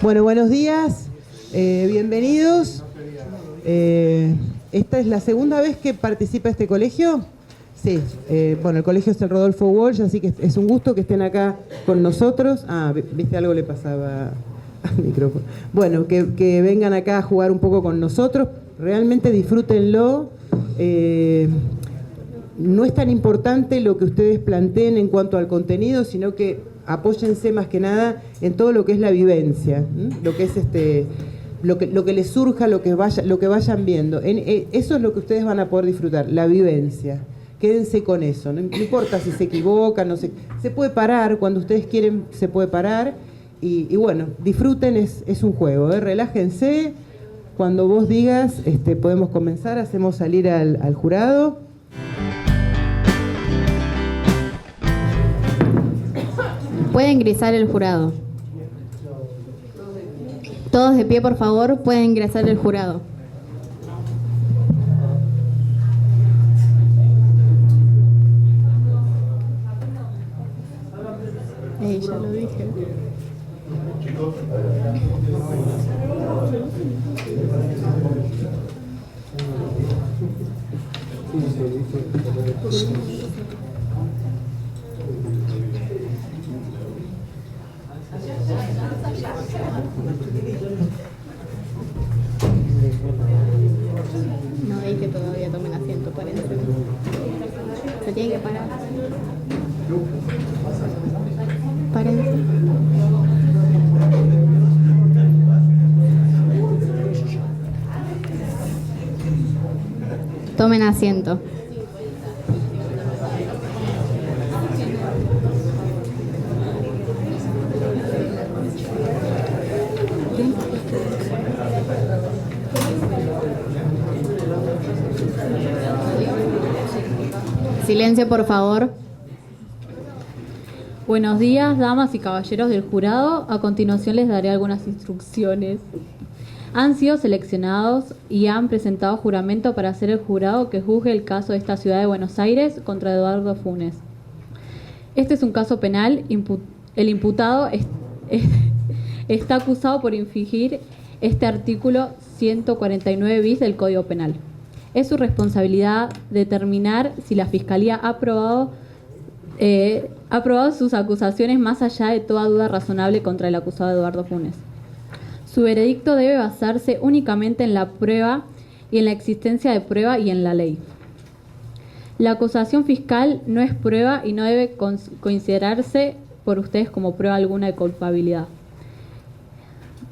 Bueno, buenos días, bienvenidos. ¿Esta es la segunda vez que participa este colegio? Sí, bueno, el colegio es el Rodolfo Walsh, así que es un gusto que estén acá con nosotros. Ah, viste, algo le pasaba al micrófono. Bueno, que vengan acá a jugar un poco con nosotros, realmente disfrútenlo. No es tan importante lo que ustedes planteen en cuanto al contenido, sino que apóyense más que nada en todo lo que es la vivencia, lo que es lo que les surja, lo que vayan viendo. Eso es lo que ustedes van a poder disfrutar, la vivencia. Quédense con eso, no importa si se equivocan, no sé, se puede parar, cuando ustedes quieren se puede parar y bueno, disfruten, es un juego, relájense. Cuando vos digas, podemos comenzar, hacemos salir al jurado. Puede ingresar el jurado. Todos de pie, por favor, pueden ingresar el jurado. Ya lo dije. No dije todavía, tomen asiento, párense. Se tienen que parar. Párense. Tomen asiento. Silencio, por favor. Buenos días, damas y caballeros del jurado. A continuación les daré algunas instrucciones. Han sido seleccionados y han presentado juramento para ser el jurado que juzgue el caso de esta ciudad de Buenos Aires contra Eduardo Funes. Este es un caso penal. El imputado está acusado por infringir este artículo 149 bis del Código Penal. Es su responsabilidad determinar si la Fiscalía ha aprobado sus acusaciones más allá de toda duda razonable contra el acusado Eduardo Funes. Su veredicto debe basarse únicamente en la prueba y en la existencia de prueba y en la ley. La acusación fiscal no es prueba y no debe considerarse por ustedes como prueba alguna de culpabilidad.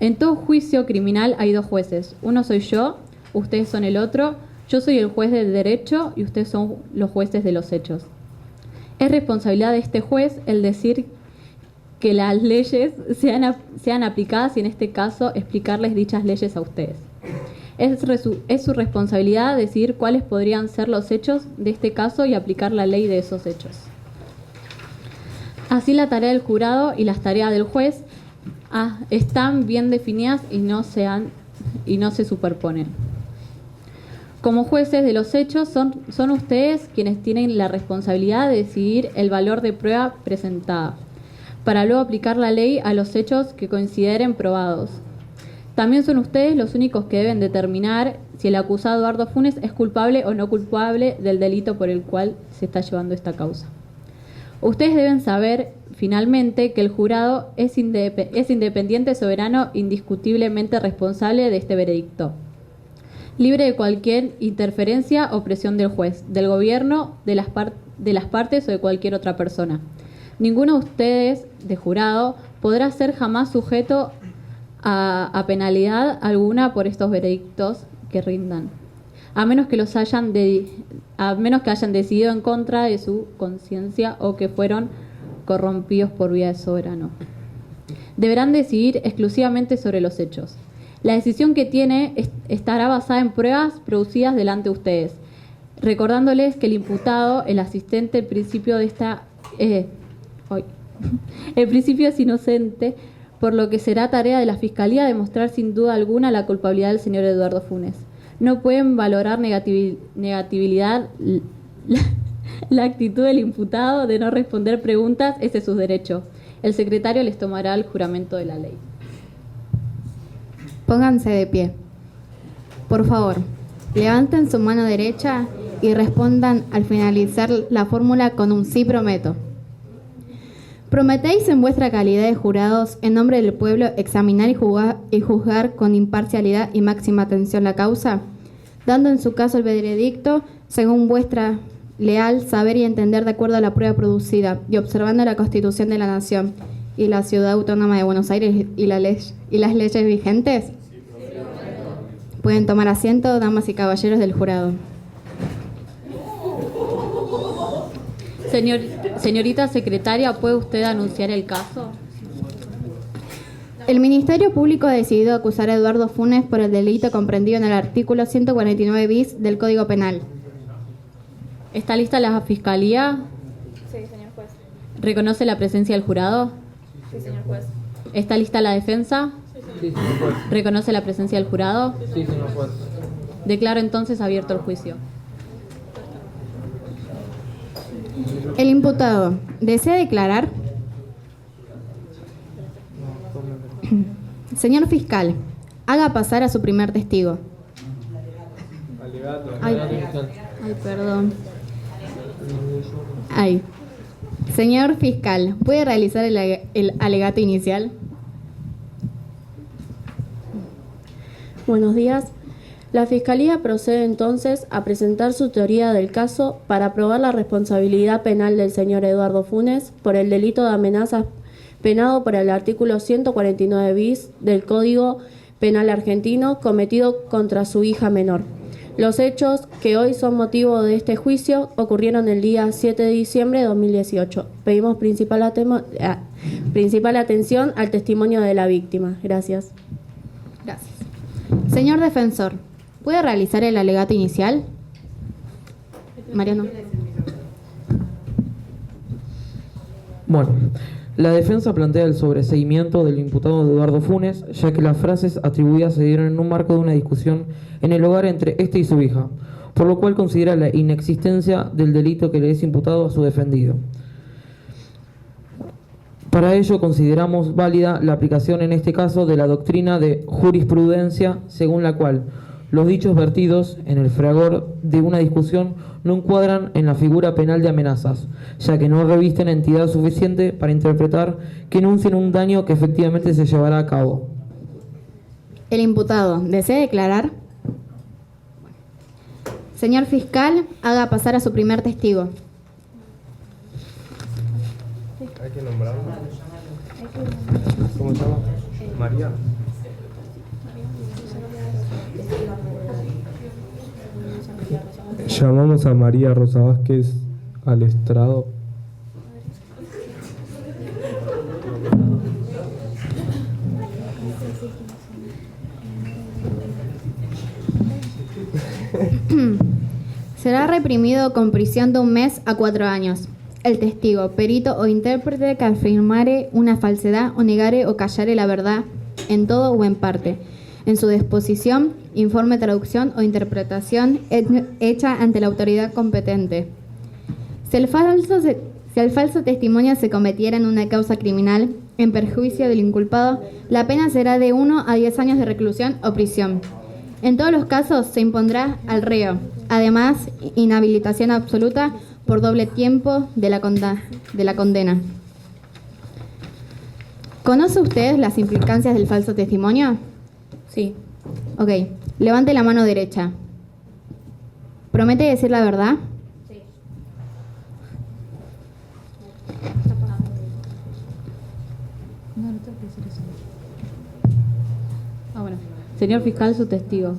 En todo juicio criminal hay dos jueces. Uno soy yo, ustedes son el otro. Yo soy el juez del derecho y ustedes son los jueces de los hechos. Es responsabilidad de este juez el decir que las leyes sean aplicadas y en este caso explicarles dichas leyes a ustedes. Es su responsabilidad decidir cuáles podrían ser los hechos de este caso y aplicar la ley de esos hechos. Así la tarea del jurado y las tareas del juez están bien definidas y no se superponen. Como jueces de los hechos, son ustedes quienes tienen la responsabilidad de decidir el valor de prueba presentada, para luego aplicar la ley a los hechos que consideren probados. También son ustedes los únicos que deben determinar si el acusado Eduardo Funes es culpable o no culpable del delito por el cual se está llevando esta causa. Ustedes deben saber, finalmente, que el jurado es independiente, soberano, indiscutiblemente responsable de este veredicto, libre de cualquier interferencia o presión del juez, del gobierno, de las partes o de cualquier otra persona. Ninguno de ustedes, de jurado, podrá ser jamás sujeto a penalidad alguna por estos veredictos que rindan, a menos que hayan decidido en contra de su conciencia o que fueron corrompidos por vía de soberano. Deberán decidir exclusivamente sobre los hechos. La decisión que tiene estará basada en pruebas producidas delante de ustedes, recordándoles que el imputado, el asistente, el principio es inocente, por lo que será tarea de la Fiscalía demostrar sin duda alguna la culpabilidad del señor Eduardo Funes. No pueden valorar negatividad la actitud del imputado de no responder preguntas, ese es su derecho. El secretario les tomará el juramento de la ley. Pónganse de pie. Por favor, levanten su mano derecha y respondan al finalizar la fórmula con un sí prometo. ¿Prometéis en vuestra calidad de jurados, en nombre del pueblo, examinar y juzgar con imparcialidad y máxima atención la causa, dando en su caso el veredicto según vuestra leal saber y entender de acuerdo a la prueba producida y observando la Constitución de la Nación y la Ciudad Autónoma de Buenos Aires y las leyes vigentes? Pueden tomar asiento, damas y caballeros del jurado. Señorita secretaria, ¿puede usted anunciar el caso? El Ministerio Público ha decidido acusar a Eduardo Funes por el delito comprendido en el artículo 149 bis del Código Penal. ¿Está lista la fiscalía? Sí, señor juez. ¿Reconoce la presencia del jurado? Sí, señor juez. ¿Está lista la defensa? Sí, señor juez. ¿Reconoce la presencia del jurado? Sí, señor juez. Declaro entonces abierto el juicio. El imputado desea declarar. Señor fiscal, haga pasar a su primer testigo. Ay, perdón. Ay. Señor fiscal, ¿puede realizar el alegato inicial? Buenos días. La Fiscalía procede entonces a presentar su teoría del caso para probar la responsabilidad penal del señor Eduardo Funes por el delito de amenazas penado por el artículo 149 bis del Código Penal argentino cometido contra su hija menor. Los hechos que hoy son motivo de este juicio ocurrieron el día 7 de diciembre de 2018. Pedimos principal atención al testimonio de la víctima. Gracias. Gracias. Señor defensor, ¿puede realizar el alegato inicial? Mariano. Bueno, la defensa plantea el sobreseimiento del imputado Eduardo Funes, ya que las frases atribuidas se dieron en un marco de una discusión en el hogar entre este y su hija, por lo cual considera la inexistencia del delito que le es imputado a su defendido. Para ello consideramos válida la aplicación en este caso de la doctrina de jurisprudencia, según la cual los dichos vertidos en el fragor de una discusión no encuadran en la figura penal de amenazas, ya que no revisten entidad suficiente para interpretar que enuncien un daño que efectivamente se llevará a cabo. El imputado desea declarar. Señor fiscal, haga pasar a su primer testigo. Hay que nombrarlo. ¿Cómo se llama? María. Llamamos a María Rosa Vázquez al estrado. Será reprimido con prisión de 1 mes a 4 años. El testigo, perito o intérprete que afirmare una falsedad o negare o callare la verdad en todo o en parte, en su disposición, informe, traducción o interpretación hecha ante la autoridad competente. Si el falso testimonio se cometiera en una causa criminal en perjuicio del inculpado, la pena será de 1 a 10 años de reclusión o prisión. En todos los casos se impondrá al reo, además, inhabilitación absoluta por doble tiempo de la condena. ¿Conoce usted las implicancias del falso testimonio? Sí. Ok, levante la mano derecha. ¿Promete decir la verdad? Sí. No tengo que decir eso. Ah, bueno. Señor fiscal, su testigo.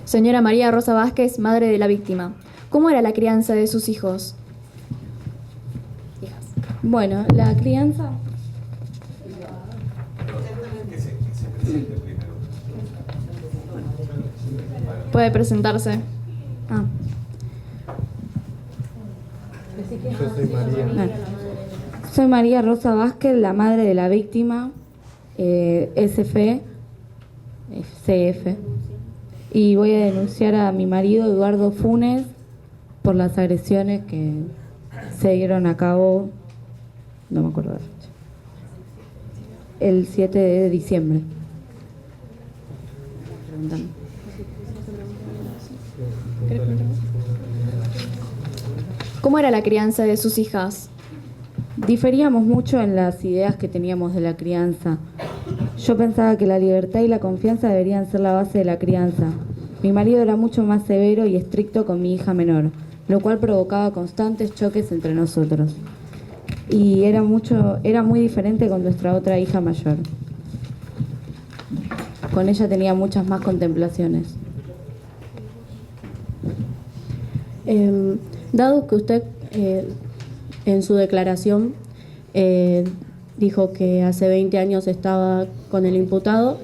Señora María Rosa Vázquez, madre de la víctima, ¿cómo era la crianza de sus hijos? Hijas. Bueno, la crianza... Puede presentarse. Yo soy María. Soy María Rosa Vázquez, la madre de la víctima, CF, y voy a denunciar a mi marido Eduardo Funes por las agresiones que se dieron a cabo, no me acuerdo la fecha, el 7 de diciembre. ¿Cómo era la crianza de sus hijas? Diferíamos mucho en las ideas que teníamos de la crianza. Yo pensaba que la libertad y la confianza deberían ser la base de la crianza. Mi marido era mucho más severo y estricto con mi hija menor, lo cual provocaba constantes choques entre nosotros. Y era muy diferente con nuestra otra hija mayor. Con ella tenía muchas más contemplaciones. Dado que usted en su declaración dijo que hace 20 años estaba con el imputado,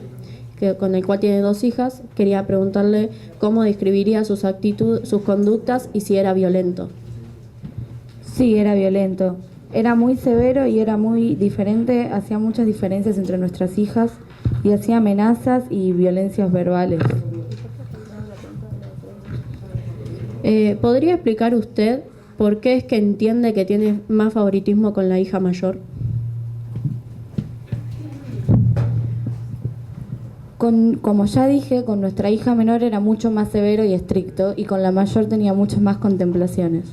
con el cual tiene 2 hijas, quería preguntarle cómo describiría sus actitudes, sus conductas y si era violento. Sí, era violento. Era muy severo y era muy diferente, hacía muchas diferencias entre nuestras hijas y hacía amenazas y violencias verbales. ¿Podría explicar usted por qué es que entiende que tiene más favoritismo con la hija mayor? Como ya dije, con nuestra hija menor era mucho más severo y estricto, y con la mayor tenía muchas más contemplaciones.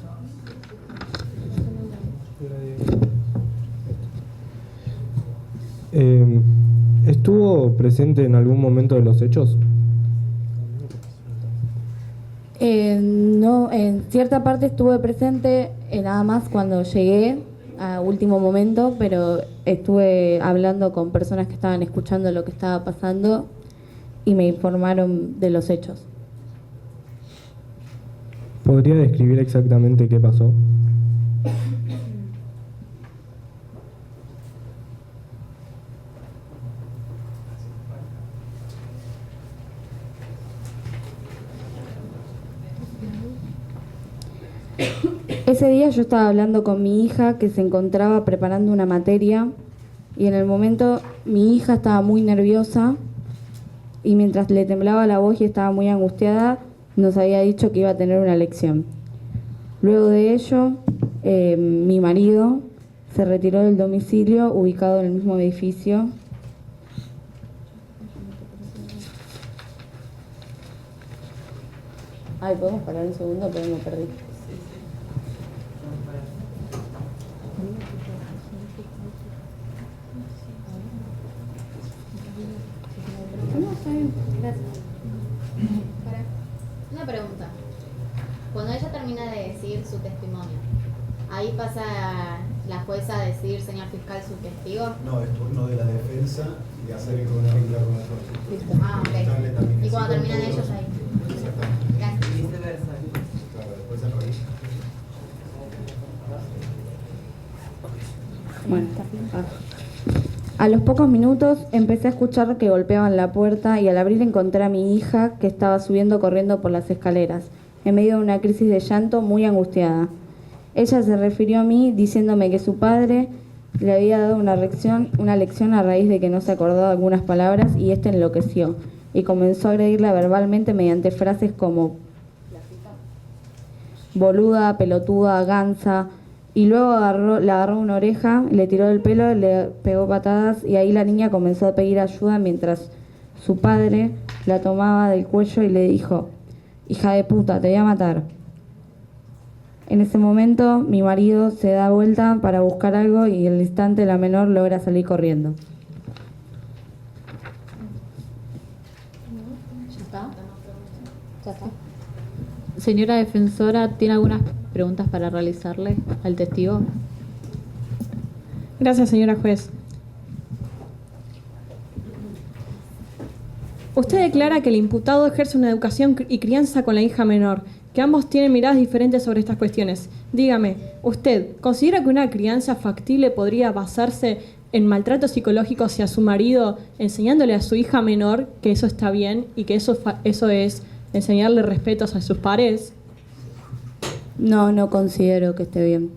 ¿Estuvo presente en algún momento de los hechos? No, en cierta parte estuve presente, nada más cuando llegué a último momento, pero estuve hablando con personas que estaban escuchando lo que estaba pasando y me informaron de los hechos. ¿Podría describir exactamente qué pasó? Ese día yo estaba hablando con mi hija que se encontraba preparando una materia y en el momento mi hija estaba muy nerviosa y mientras le temblaba la voz y estaba muy angustiada nos había dicho que iba a tener una lección. Luego de ello, mi marido se retiró del domicilio ubicado en el mismo edificio. Ay, ¿podemos parar un segundo? Porque me perdí. Una pregunta. Cuando ella termina de decir su testimonio, ¿ahí pasa la jueza a decir, señor fiscal, su testigo? No, es turno de la defensa y hacer una regla con la jueza. Ah, ok. Y cuando terminan ellos ahí. Exactamente. Gracias. Y viceversa. Claro, después se corrige. Bueno, a los pocos minutos empecé a escuchar que golpeaban la puerta y al abrir encontré a mi hija que estaba subiendo corriendo por las escaleras, en medio de una crisis de llanto muy angustiada. Ella se refirió a mí diciéndome que su padre le había dado una lección a raíz de que no se acordaba de algunas palabras y éste enloqueció y comenzó a agredirla verbalmente mediante frases como boluda, pelotuda, gansa, y luego la agarró una oreja, le tiró del pelo, le pegó patadas y ahí la niña comenzó a pedir ayuda mientras su padre la tomaba del cuello y le dijo: hija de puta, te voy a matar. En ese momento mi marido se da vuelta para buscar algo y al instante la menor logra salir corriendo. ¿Ya está? Señora defensora, ¿tiene algunas preguntas para realizarle al testigo? Gracias, señora juez. Usted declara que el imputado ejerce una educación y crianza con la hija menor, que ambos tienen miradas diferentes sobre estas cuestiones. Dígame, ¿usted considera que una crianza factible podría basarse en maltrato psicológico hacia su marido, enseñándole a su hija menor que eso está bien y que eso es enseñarle respetos a sus pares. No, no considero que esté bien.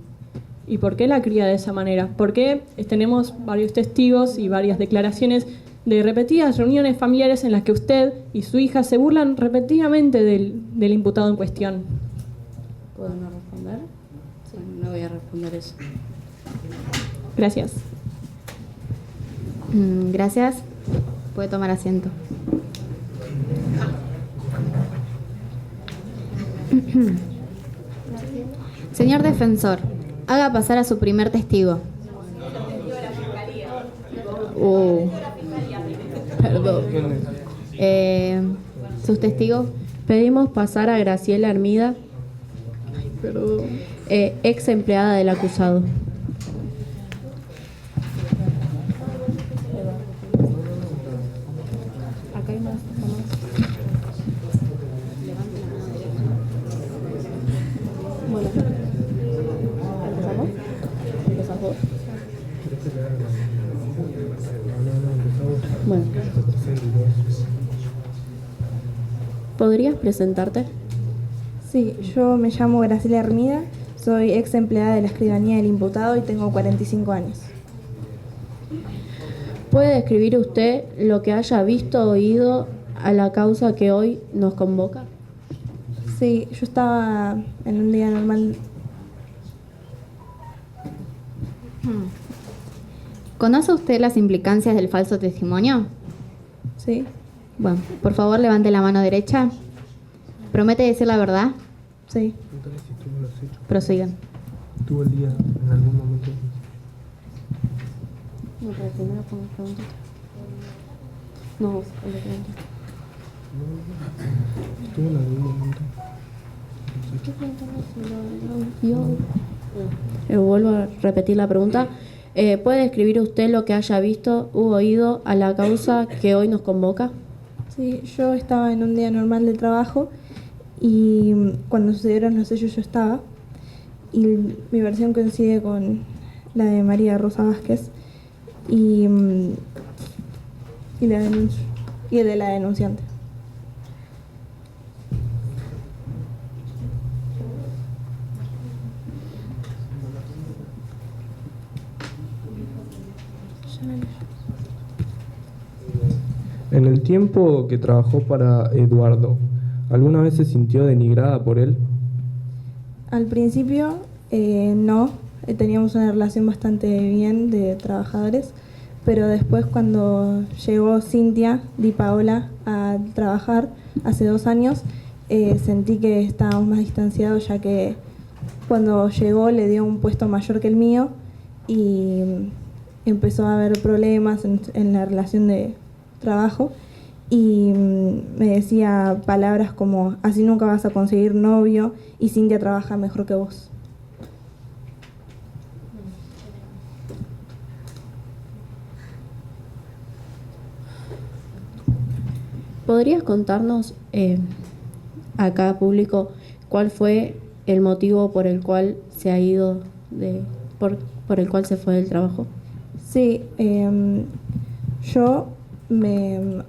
¿Y por qué la cría de esa manera? Porque tenemos varios testigos y varias declaraciones de repetidas reuniones familiares en las que usted y su hija se burlan repetidamente del imputado en cuestión. ¿Puedo no responder? Sí, no voy a responder eso. Gracias. Gracias. Puede tomar asiento. Señor defensor, haga pasar a su primer testigo. Perdón. ¿Sus testigos? Pedimos pasar a Graciela Armida, ex empleada del acusado. Acá hay más. Bueno, ¿empezamos? ¿Empezamos? Bueno. ¿Podrías presentarte? Sí, yo me llamo Graciela Hermida, soy ex empleada de la escribanía del imputado y tengo 45 años. ¿Puede describir usted lo que haya visto o oído a la causa que hoy nos convoca? Sí, yo estaba en un día normal. ¿Conoce usted las implicancias del falso testimonio? Sí, Bueno, por favor levante la mano derecha. ¿Promete decir la verdad? sí. Prosigan. ¿Tuvo el día en algún momento? No, pero primero pongo preguntas. No, el de preguntas. ¿Tuvo en algún momento? Vuelvo a repetir la pregunta. ¿Puede describir usted lo que haya visto u oído a la causa que hoy nos convoca? Sí, yo estaba en un día normal de trabajo y cuando sucedieron los hechos yo estaba y mi versión coincide con la de María Rosa Vázquez y el de la denunciante. En el tiempo que trabajó para Eduardo, ¿alguna vez se sintió denigrada por él? Al principio no, teníamos una relación bastante bien de trabajadores, pero después cuando llegó Cintia Di Paola a trabajar hace 2 años, sentí que estábamos más distanciados, ya que cuando llegó le dio un puesto mayor que el mío y empezó a haber problemas en la relación de trabajo y me decía palabras como así nunca vas a conseguir novio y Cintia trabaja mejor que vos. ¿Podrías contarnos acá público cuál fue el motivo por el cual se ha ido por el cual se fue del trabajo? Sí, yo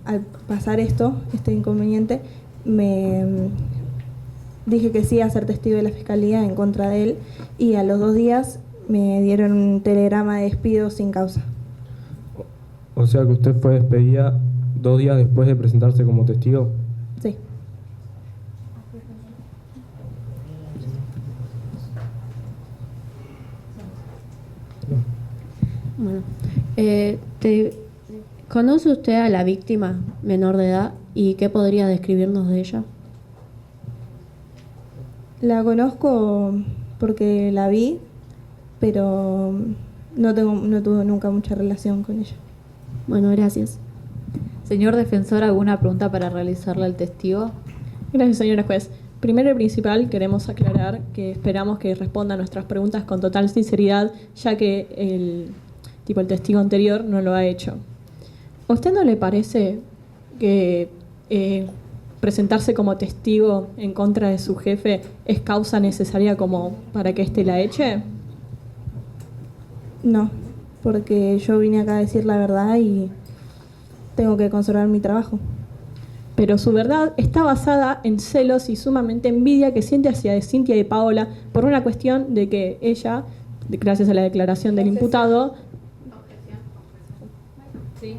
al pasar este inconveniente, me dije que sí a ser testigo de la fiscalía en contra de él y a los 2 días me dieron un telegrama de despido sin causa. O sea que usted fue despedida 2 días después de presentarse como testigo. Sí. Bueno, ¿conoce usted a la víctima menor de edad y qué podría describirnos de ella? La conozco porque la vi, pero no tuve nunca mucha relación con ella. Bueno, gracias. Señor defensor, ¿alguna pregunta para realizarle al testigo? Gracias, señora juez. Primero y principal, queremos aclarar que esperamos que responda a nuestras preguntas con total sinceridad, ya que el testigo anterior no lo ha hecho. ¿A usted no le parece que presentarse como testigo en contra de su jefe es causa necesaria como para que éste la eche? No, porque yo vine acá a decir la verdad y tengo que conservar mi trabajo. pero su verdad está basada en celos y sumamente envidia que siente hacia Cintia y Paola por una cuestión de que ella, gracias a la declaración del imputado, Sí.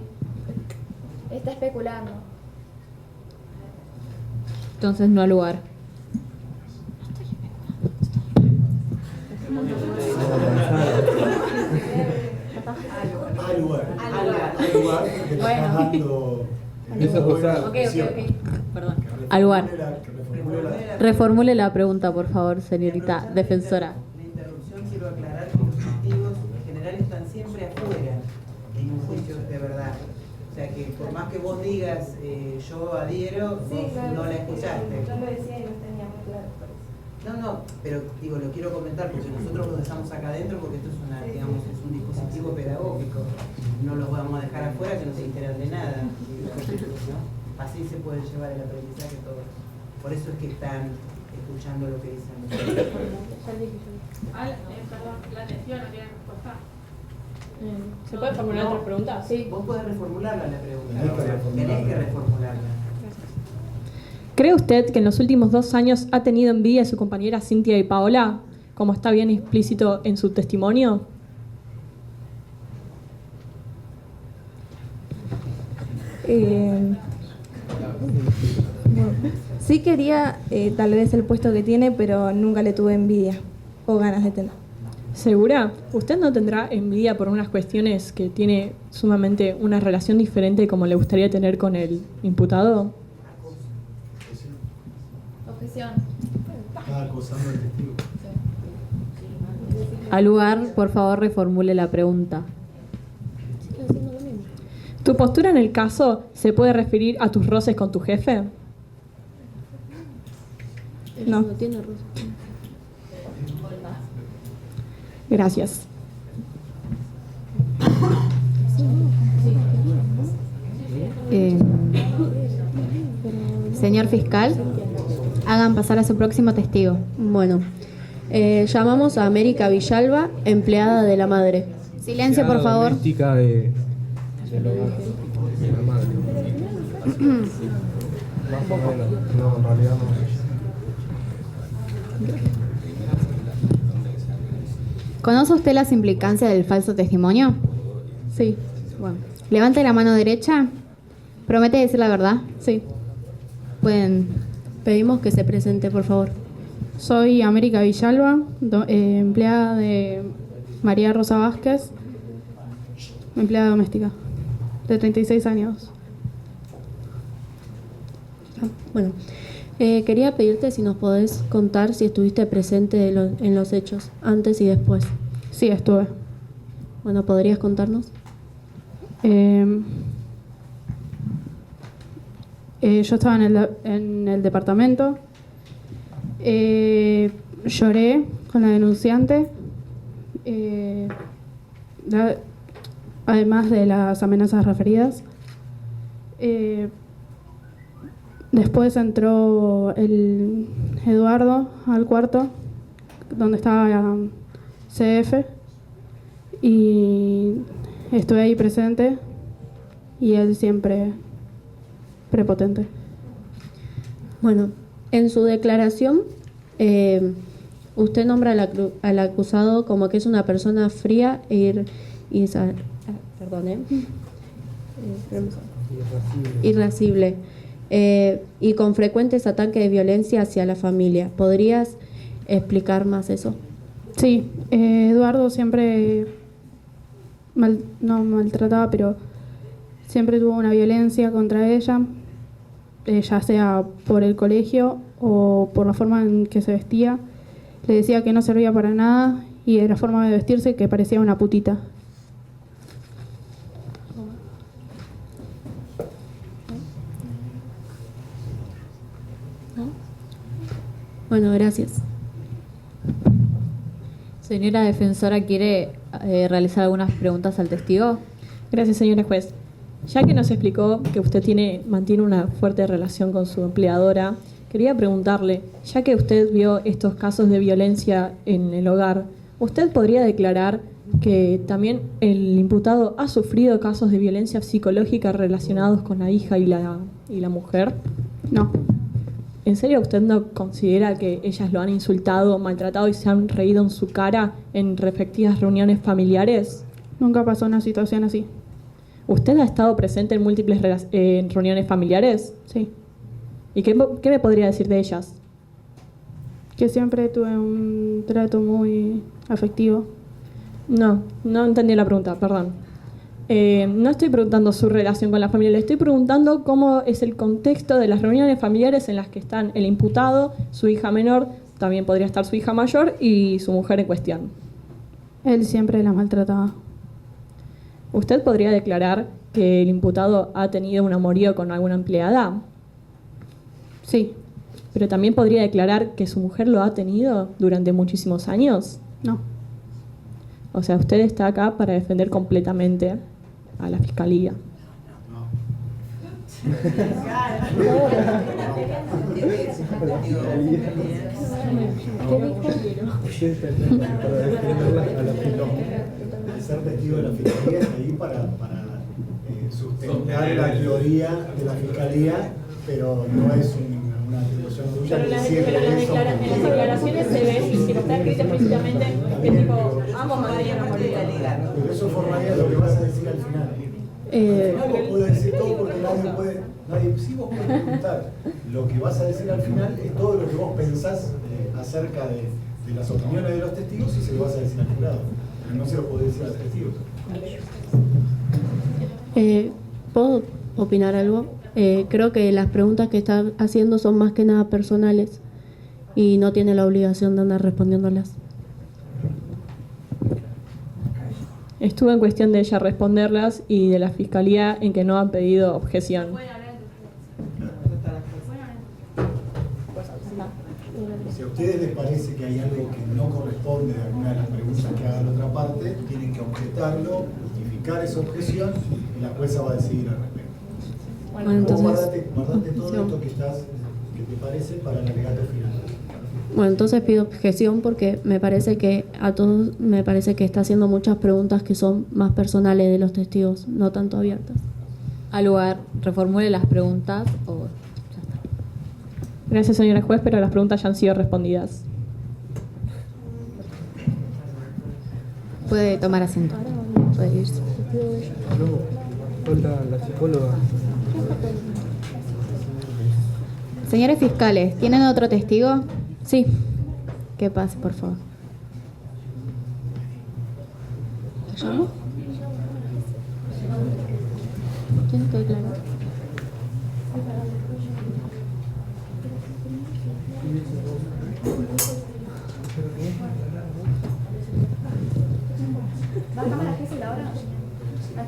Está especulando. Entonces no al lugar. Al lugar, porque le estás dando. Esa cosa. Perdón. Al lugar. Reformule la pregunta, por favor, señorita defensora. La interrupción, quiero aclarar que los testigos en general están siempre afuera en un juicio de verdad. O sea que por más que vos digas yo adhiero, vos no la escuchaste. Yo lo decía y no tenía muy claro por eso. No, pero digo, lo quiero comentar porque nosotros los dejamos acá adentro porque esto es es un dispositivo pedagógico. No los vamos a dejar afuera que no se enteran de nada. ¿No? Así se puede llevar el aprendizaje todos. Por eso es que están escuchando lo que dicen. La atención no tiene respuesta. ¿se puede formular otra pregunta? Sí, vos podés reformularla la pregunta. Tenés que reformularla. ¿Cree usted que en los últimos 2 años ha tenido envidia de su compañera Cintia y Paola, como está bien explícito en su testimonio? Sí quería tal vez el puesto que tiene, pero nunca le tuve envidia o ganas de tener. ¿Segura? ¿Usted no tendrá envidia por unas cuestiones que tiene sumamente una relación diferente como le gustaría tener con el imputado? Objeción. Está acosando al testigo. Al lugar, por favor, reformule la pregunta. ¿Tu postura en el caso se puede referir a tus roces con tu jefe? No. Gracias. Señor fiscal, hagan pasar a su próximo testigo. Bueno, llamamos a América Villalba, empleada de la madre. Silencio, por favor. Doméstica del hogar, de la madre. Más o menos. No, en realidad no. ¿Conoce usted las implicancias del falso testimonio? Sí, bueno, Levante la mano derecha. ¿Promete decir la verdad? sí. Pueden. Pedimos que se presente, por favor. Soy América Villalba, empleada de María Rosa Vázquez, empleada doméstica, de 36 años. Bueno, quería pedirte si nos podés contar si estuviste presente en los hechos, antes y después. Sí, estuve. Bueno, ¿podrías contarnos? Yo estaba en el departamento, lloré con la denunciante, además de las amenazas referidas. Después entró el Eduardo al cuarto donde estaba CF y estuve ahí presente y él siempre prepotente. Bueno, en su declaración, usted nombra al acusado como que es una persona fría irascible y con frecuentes ataques de violencia hacia la familia. ¿Podrías explicar más eso? Sí, Eduardo siempre no maltrataba, pero siempre tuvo una violencia contra ella, ya sea por el colegio o por la forma en que se vestía. Le decía que no servía para nada y de la forma de vestirse que parecía una putita. Bueno, gracias. Señora defensora, ¿quiere realizar algunas preguntas al testigo? Gracias, señora juez. Ya que nos explicó que usted mantiene una fuerte relación con su empleadora, quería preguntarle, ya que usted vio estos casos de violencia en el hogar, ¿usted podría declarar que también el imputado ha sufrido casos de violencia psicológica relacionados con la hija y la mujer? No, ¿En serio usted no considera que ellas lo han insultado, maltratado y se han reído en su cara en respectivas reuniones familiares? nunca pasó una situación así. ¿Usted ha estado presente en múltiples reuniones familiares? Sí, ¿Y qué me podría decir de ellas? que siempre tuve un trato muy afectivo. No entendí la pregunta, perdón. No estoy preguntando su relación con la familia, le estoy preguntando cómo es el contexto de las reuniones familiares en las que están el imputado, su hija menor, también podría estar su hija mayor y su mujer en cuestión. Él siempre la maltrataba. ¿Usted podría declarar que el imputado ha tenido un amorío con alguna empleada? Sí, Pero también podría declarar que su mujer lo ha tenido durante muchísimos años. no, O sea, usted está acá para defender completamente a la fiscalía. El ser testigo de la fiscalía está ahí para sustentar la teoría de la fiscalía, pero no es una atribución tuya. En las declaraciones se ve y está escrito explícitamente que tipo, ambos mantenían una moría. Pero eso formaría lo que vas a decir al final. Vos podés decir todo porque sí vos podés preguntar. Lo que vas a decir al final es todo lo que vos pensás acerca de las opiniones de los testigos y se lo vas a decir al jurado. Pero no se lo podés decir a los testigos. ¿Puedo opinar algo? Creo que las preguntas que está haciendo son más que nada personales y no tiene la obligación de andar respondiéndolas. Estuvo en cuestión de ella responderlas y de la fiscalía en que no han pedido objeción. Si a ustedes les parece que hay algo que no corresponde a alguna de las preguntas que haga la otra parte, tienen que objetarlo, justificar esa objeción y la jueza va a decidir al respecto. Bueno, entonces, guardate todo esto que te parece para el alegato final. Bueno, entonces pido objeción porque me parece que a todos está haciendo muchas preguntas que son más personales de los testigos, no tanto abiertas. Al lugar, reformule las preguntas o ya está. Gracias, señora juez, pero las preguntas ya han sido respondidas. Puede tomar asiento. Puede irse. Hola, la psicóloga. Señores fiscales, ¿tienen otro testigo? Sí. Que pase, por favor. ¿Lo llamo? ¿Quién te declara?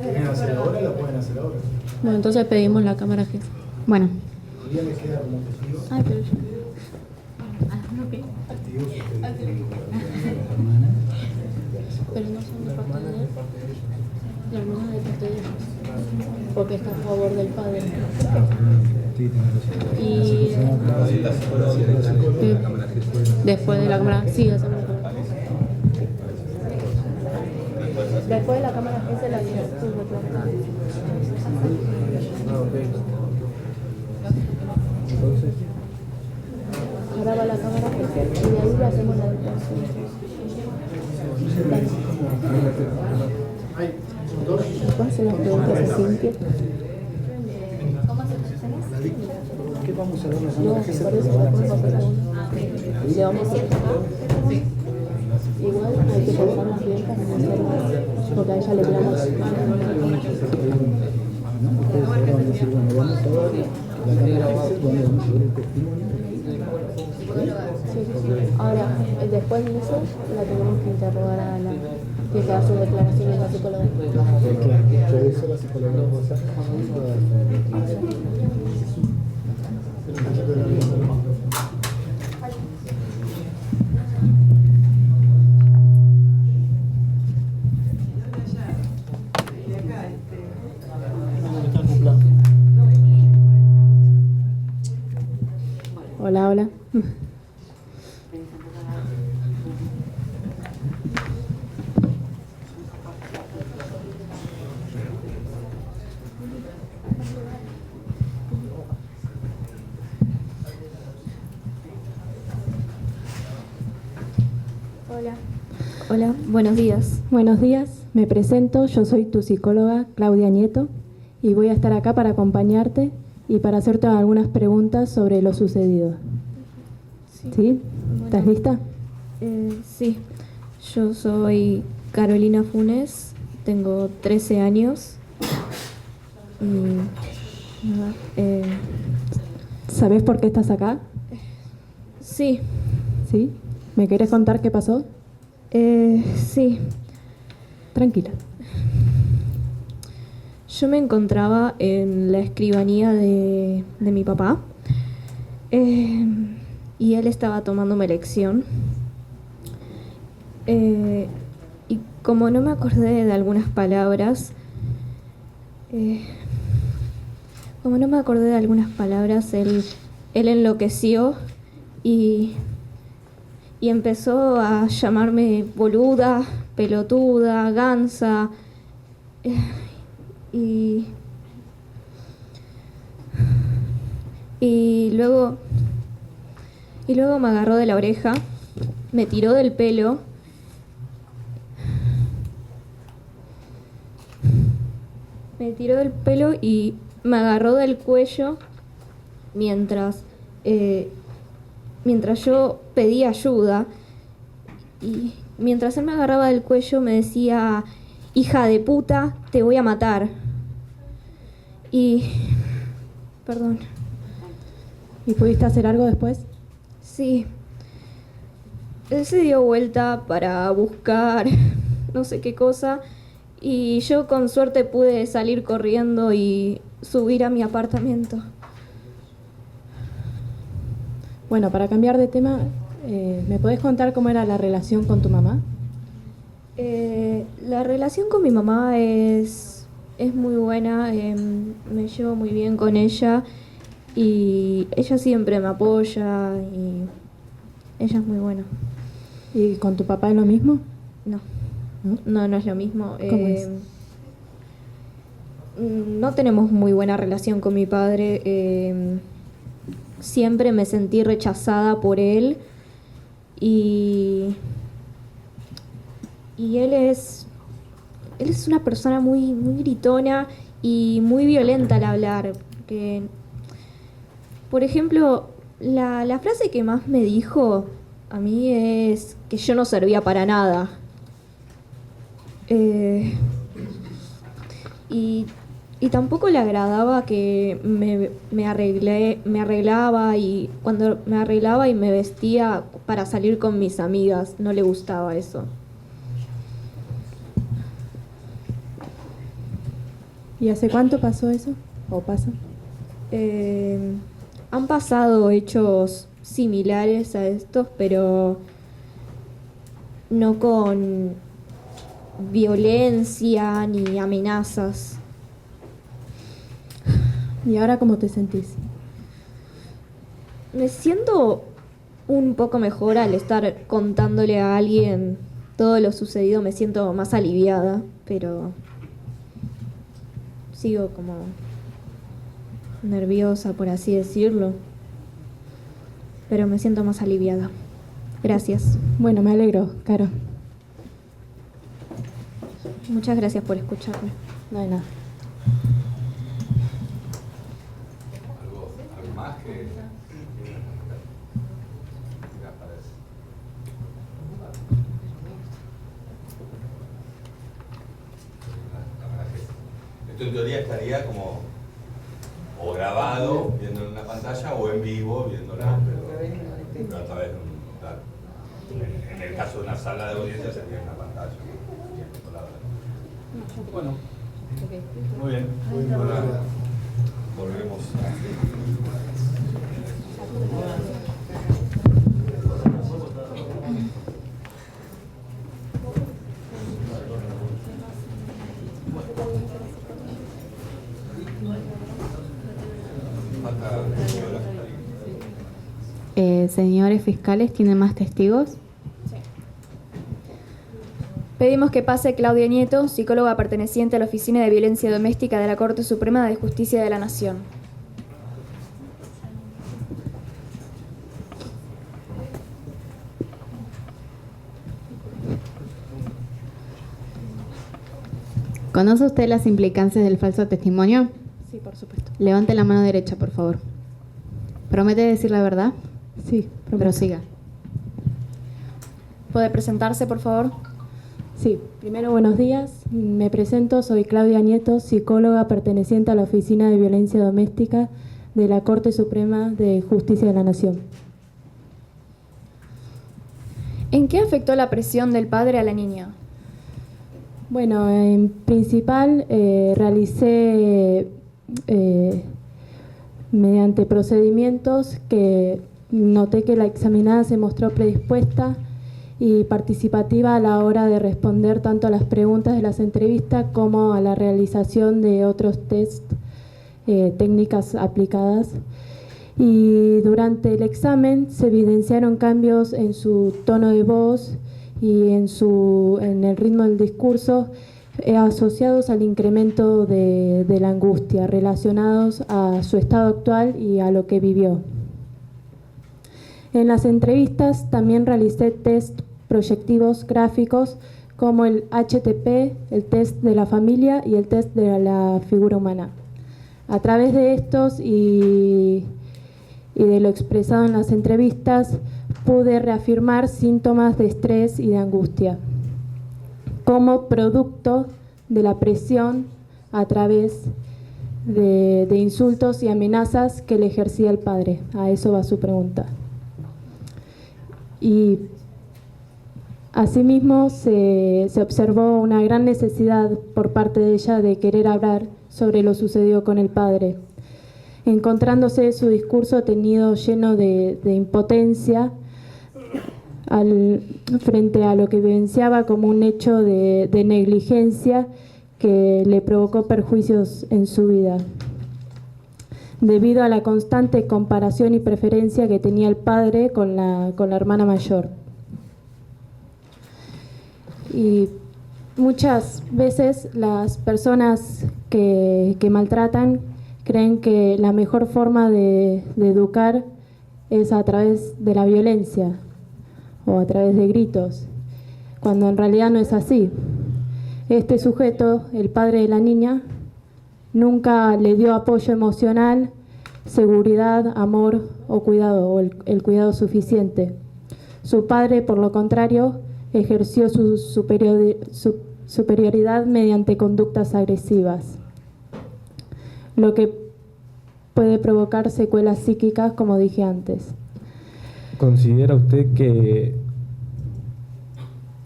¿Quieren hacer ahora? La pueden hacer ahora. Bueno, entonces pedimos la cámara G. Bueno. Julia les queda como testigo. Ay, pero yo... Testigos ustedes tienen que Pero no son de parte de él. La hermana de parte de ellos. Porque está a favor del padre. Y después de la cámara, sí, hacemos la cámara. Después de la cámara G se la dio su representante. Entonces, Ahora va la cámara G y de ahí le hacemos la declaración. ¿Puedo hacer las preguntas a Cintia? ¿Qué vamos a ver? No, por eso la podemos hacer a uno. Le vamos a hacer. Igual hay que pensarlas bien para no hacerlas, porque a ella le quedamos. Ahora, después de eso, la tenemos que interrogar a la que te da sus declaraciones la psicóloga. Por eso la psicóloga Hola, hola. Hola, buenos días. Buenos días, me presento, yo soy tu psicóloga Claudia Nieto y voy a estar acá para acompañarte y para hacerte algunas preguntas sobre lo sucedido. ¿Sí? ¿Estás lista? Sí, yo soy Carolina Funes, tengo 13 años. ¿Sabés por qué estás acá? Sí. ¿Sí? ¿Me querés contar qué pasó? Sí. Tranquila. Yo me encontraba en la escribanía de mi papá y él estaba tomándome lección. Y como no me acordé de algunas palabras, él enloqueció y empezó a llamarme boluda, pelotuda, gansa. Y luego me agarró de la oreja, me tiró del pelo y me agarró del cuello mientras yo pedía ayuda. Y mientras él me agarraba del cuello me decía: hija de puta, te voy a matar. Perdón. ¿Y pudiste hacer algo después? Sí. Él se dio vuelta para buscar no sé qué cosa y yo con suerte pude salir corriendo y subir a mi apartamento. Bueno, para cambiar de tema, ¿me podés contar cómo era la relación con tu mamá? La relación con mi mamá es muy buena, me llevo muy bien con ella y ella siempre me apoya y ella es muy buena. ¿Y con tu papá es lo mismo? No, no es lo mismo. ¿Cómo es? No tenemos muy buena relación con mi padre. Siempre me sentí rechazada por él y él es una persona muy gritona y muy violenta al hablar. Por ejemplo, la frase que más me dijo a mí es que yo no servía para nada. Y tampoco le agradaba que me arreglaba y cuando me arreglaba y me vestía para salir con mis amigas, no le gustaba eso. ¿Y hace cuánto pasó eso? ¿O pasa? Han pasado hechos similares a estos, pero no con violencia ni amenazas. ¿Y ahora cómo te sentís? Me siento un poco mejor al estar contándole a alguien todo lo sucedido, me siento más aliviada, pero sigo como nerviosa, por así decirlo, pero me siento más aliviada. Gracias. Bueno, me alegro, Caro. Muchas gracias por escucharme. No hay nada. ¿Algo más que esto en teoría estaría como o grabado viendo en una pantalla o en vivo viéndola, pero a través de un... Claro. En el caso de una sala de audiencia sería una pantalla. Bueno, muy bien. Ahora volvemos. Señores fiscales, ¿tienen más testigos? Pedimos que pase Claudia Nieto, psicóloga perteneciente a la Oficina de Violencia Doméstica de la Corte Suprema de Justicia de la Nación. ¿Conoce usted las implicancias del falso testimonio? Sí, por supuesto. Levante la mano derecha, por favor. ¿Promete decir la verdad? Sí, prometo. Prosiga. ¿Puede presentarse, por favor? Sí, primero buenos días. Me presento, soy Claudia Nieto, psicóloga perteneciente a la Oficina de Violencia Doméstica de la Corte Suprema de Justicia de la Nación. ¿En qué afectó la presión del padre a la niña? Bueno, en principal realicé mediante procedimientos que noté que la examinada se mostró predispuesta y participativa a la hora de responder tanto a las preguntas de las entrevistas como a la realización de otros test, técnicas aplicadas. Y durante el examen se evidenciaron cambios en su tono de voz y en el ritmo del discurso asociados al incremento de la angustia, relacionados a su estado actual y a lo que vivió. En las entrevistas también realicé test proyectivos gráficos como el HTP, el test de la familia y el test de la figura humana. A través de estos y de lo expresado en las entrevistas, pude reafirmar síntomas de estrés y de angustia como producto de la presión a través de insultos y amenazas que le ejercía el padre. A eso va su pregunta. Y asimismo se observó una gran necesidad por parte de ella de querer hablar sobre lo sucedido con el padre, encontrándose su discurso tenido lleno de impotencia frente a lo que vivenciaba como un hecho de negligencia que le provocó perjuicios en su vida, debido a la constante comparación y preferencia que tenía el padre con la hermana mayor. Y muchas veces las personas que maltratan creen que la mejor forma de educar es a través de la violencia o a través de gritos, cuando en realidad no es así. Este sujeto, el padre de la niña, nunca le dio apoyo emocional, seguridad, amor o cuidado, o el cuidado suficiente. Su padre, por lo contrario, ejerció su superioridad mediante conductas agresivas, lo que puede provocar secuelas psíquicas, como dije antes. ¿Considera usted que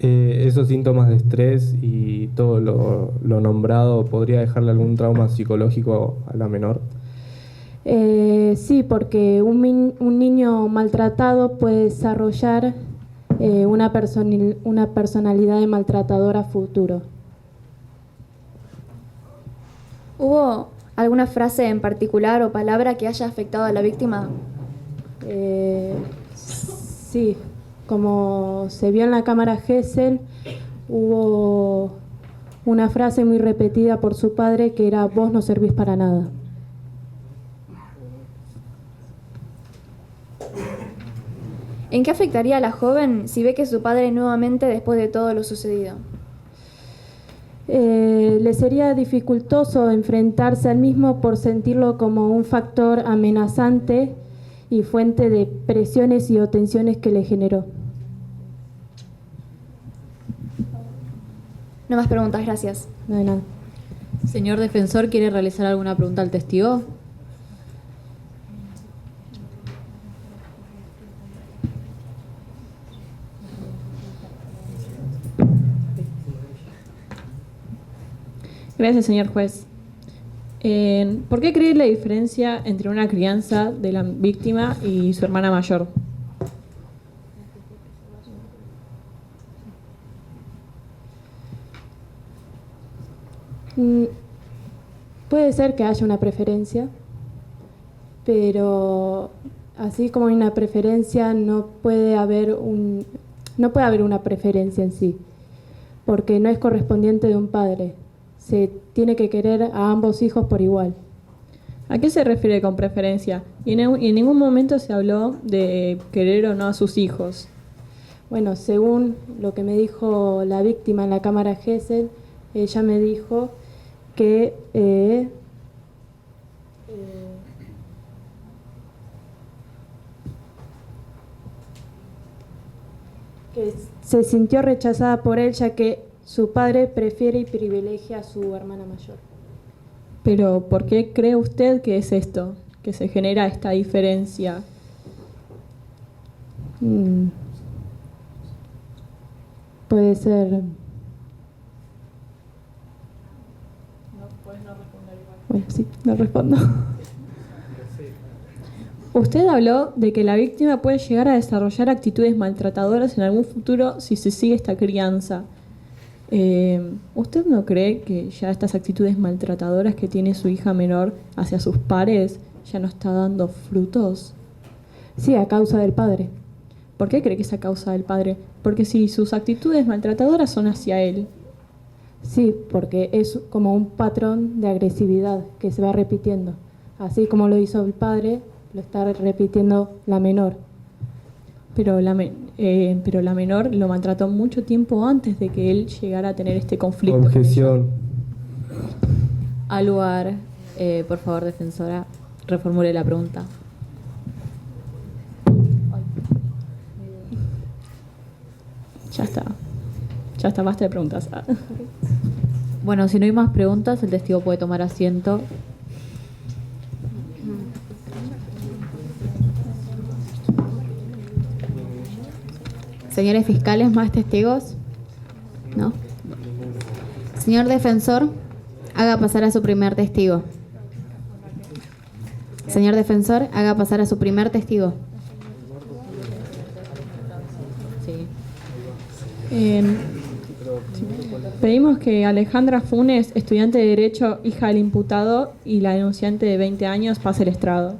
esos síntomas de estrés y todo lo nombrado podría dejarle algún trauma psicológico a la menor? Sí, porque un niño maltratado puede desarrollar una personalidad de maltratador a futuro. ¿Hubo alguna frase en particular o palabra que haya afectado a la víctima? Sí, como se vio en la cámara Gesell, hubo una frase muy repetida por su padre que era: vos no servís para nada. ¿En qué afectaría a la joven si ve que su padre nuevamente después de todo lo sucedido? Le sería dificultoso enfrentarse al mismo por sentirlo como un factor amenazante y fuente de presiones y o tensiones que le generó. No más preguntas, gracias. No hay nada. Señor defensor, ¿quiere realizar alguna pregunta al testigo? Gracias, señor juez. ¿Por qué cree la diferencia entre una crianza de la víctima y su hermana mayor? Puede ser que haya una preferencia, pero así como hay una preferencia, no puede haber una preferencia en sí, porque no es correspondiente de un padre. Se tiene que querer a ambos hijos por igual. ¿A qué se refiere con preferencia? Y en ningún momento se habló de querer o no a sus hijos. Bueno, según lo que me dijo la víctima en la cámara Gesell, ella me dijo que se sintió rechazada por él, ya que su padre prefiere y privilegia a su hermana mayor. Pero, ¿por qué cree usted que es esto? Que se genera esta diferencia. Puede ser. No, puedes no responder igual. Bueno, sí, no respondo. Usted habló de que la víctima puede llegar a desarrollar actitudes maltratadoras en algún futuro si se sigue esta crianza. ¿Usted no cree que ya estas actitudes maltratadoras que tiene su hija menor hacia sus pares ya no está dando frutos? Sí, a causa del padre. ¿Por qué cree que es a causa del padre? Porque si sus actitudes maltratadoras son hacia él. Sí, porque es como un patrón de agresividad que se va repitiendo. Así como lo hizo el padre, lo está repitiendo la menor. Pero la menor lo maltrató mucho tiempo antes de que él llegara a tener este conflicto. Objeción. Al lugar, por favor, defensora, reformule la pregunta. Ya está, basta de preguntas. Bueno, si no hay más preguntas, el testigo puede tomar asiento. Señores fiscales, ¿más testigos? ¿No? Señor defensor, haga pasar a su primer testigo. Señor defensor, haga pasar a su primer testigo. Pedimos que Alejandra Funes, estudiante de Derecho, hija del imputado, y la denunciante de 20 años, pase el estrado.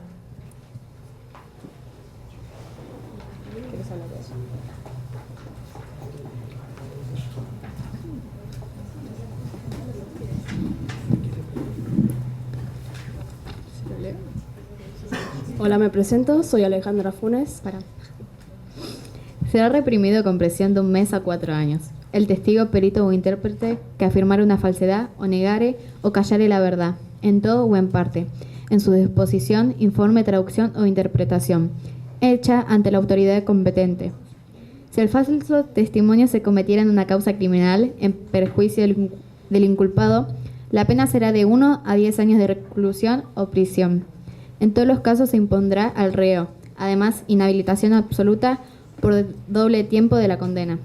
Hola, me presento, soy Alejandra Funes. Será reprimido con prisión de 1 mes a 4 años. El testigo, perito o intérprete que afirmare una falsedad o negare o callare la verdad, en todo o en parte, en su disposición, informe, traducción o interpretación, hecha ante la autoridad competente. Si el falso testimonio se cometiera en una causa criminal en perjuicio del inculpado, la pena será de 1 a 10 años de reclusión o prisión. En todos los casos se impondrá al reo, además inhabilitación absoluta por doble tiempo de la condena.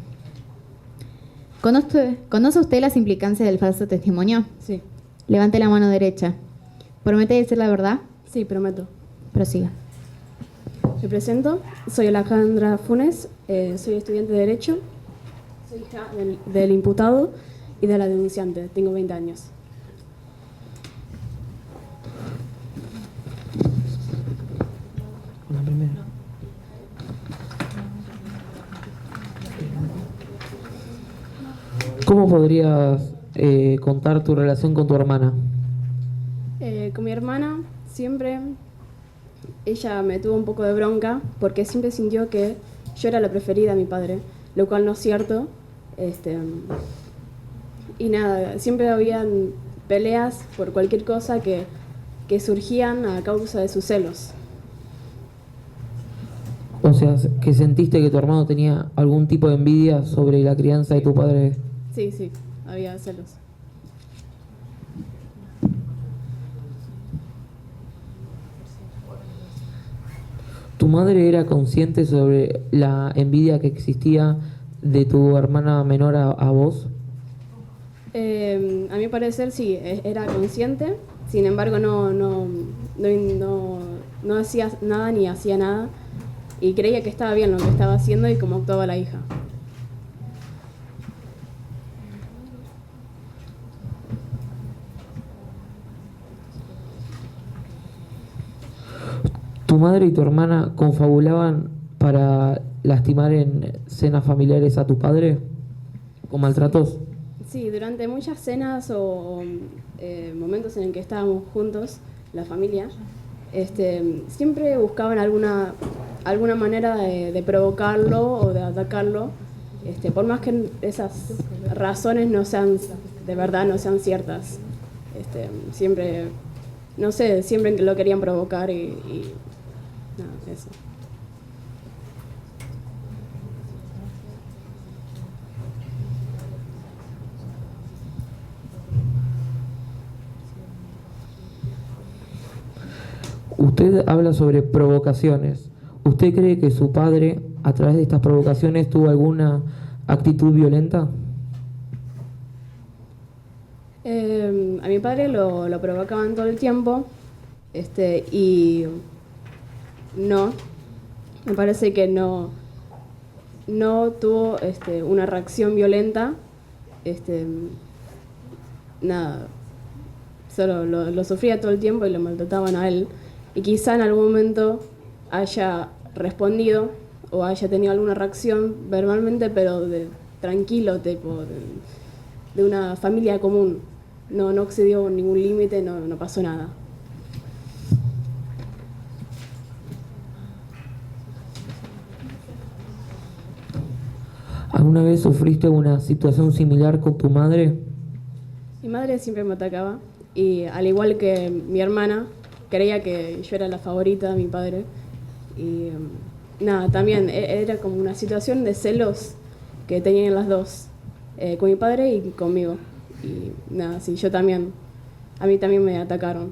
¿Conoce usted las implicancias del falso testimonio? Sí. Levante la mano derecha. ¿Promete decir la verdad? Sí, prometo. Prosiga. Me presento, soy Alejandra Funes, soy estudiante de Derecho, soy hija del imputado y de la denunciante, tengo 20 años. La primera. ¿Cómo podrías contar tu relación con tu hermana? Con mi hermana siempre, ella me tuvo un poco de bronca porque siempre sintió que yo era la preferida a mi padre, lo cual no es cierto. Y nada, siempre habían peleas por cualquier cosa que surgían a causa de sus celos. O sea, que sentiste que tu hermano tenía algún tipo de envidia sobre la crianza de tu padre. Sí, sí, había celos. ¿Tu madre era consciente sobre la envidia que existía de tu hermana menor a vos? A mi parecer sí, era consciente, sin embargo no hacía nada ni hacía nada y creía que estaba bien lo que estaba haciendo y cómo actuaba la hija. ¿Tu madre y tu hermana confabulaban para lastimar en cenas familiares a tu padre? ¿Con maltratos? Sí, durante muchas cenas o momentos en el que estábamos juntos, la familia, siempre buscaban alguna manera de provocarlo o de atacarlo, por más que esas razones no sean de verdad no sean ciertas. Siempre, no sé, siempre lo querían provocar y nada, eso. Usted habla sobre provocaciones. ¿Usted cree que su padre, a través de estas provocaciones, tuvo alguna actitud violenta? A mi padre lo provocaban todo el tiempo, y no, me parece que no tuvo una reacción violenta, nada, solo lo sufría todo el tiempo y lo maltrataban a él. Y quizá en algún momento haya respondido o haya tenido alguna reacción verbalmente, pero tranquilo, tipo, de una familia común. No excedió ningún límite, no pasó nada. ¿Alguna vez sufriste una situación similar con tu madre? Mi madre siempre me atacaba y al igual que mi hermana, creía que yo era la favorita de mi padre. Y nada, también era como una situación de celos que tenían las dos, con mi padre y conmigo. Y nada, sí, a mí también me atacaron.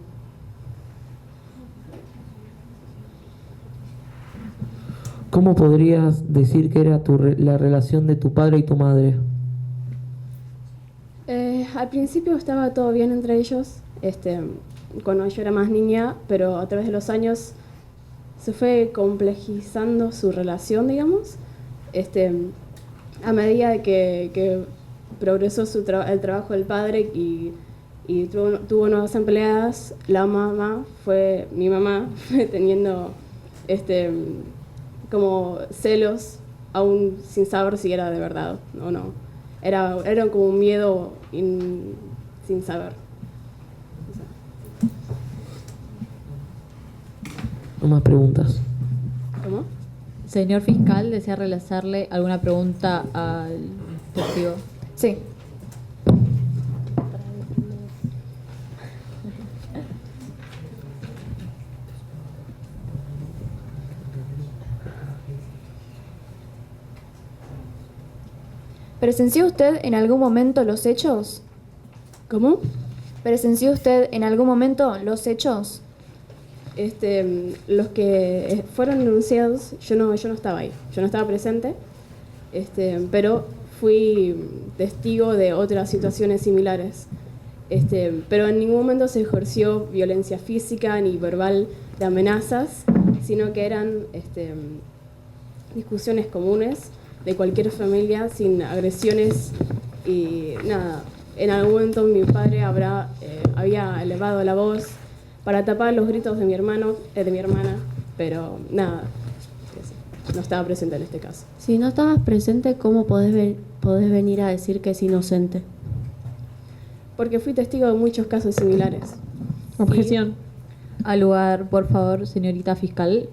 ¿Cómo podrías decir que era la relación de tu padre y tu madre? Al principio estaba todo bien entre ellos, cuando yo era más niña, pero a través de los años se fue complejizando su relación, digamos. A medida que progresó el trabajo del padre y tuvo nuevas empleadas, mi mamá fue teniendo como celos, aún sin saber si era de verdad o no. Era como un miedo sin saber. No más preguntas. ¿Cómo? Señor fiscal, ¿desea realizarle alguna pregunta al testigo? Sí. ¿Presenció usted en algún momento los hechos? ¿Cómo? ¿Presenció usted en algún momento los hechos? Los que fueron denunciados, yo no estaba ahí, yo no estaba presente, pero fui testigo de otras situaciones similares. Pero en ningún momento se ejerció violencia física ni verbal de amenazas, sino que eran discusiones comunes de cualquier familia sin agresiones y nada. En algún momento mi padre había elevado la voz para tapar los gritos de mi hermana, pero nada, no estaba presente en este caso. Si no estabas presente, ¿cómo podés venir a decir que es inocente? Porque fui testigo de muchos casos similares. Objeción. Al lugar, por favor, señorita fiscal.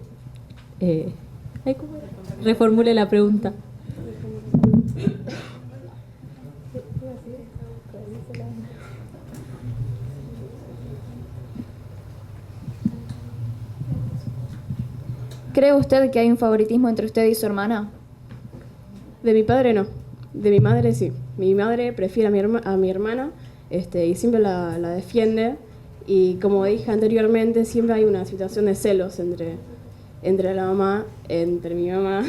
Reformule la pregunta. ¿Cree usted que hay un favoritismo entre usted y su hermana? De mi padre no, de mi madre sí. Mi madre prefiere a mi hermana y siempre la defiende. Y como dije anteriormente, siempre hay una situación de celos entre mi mamá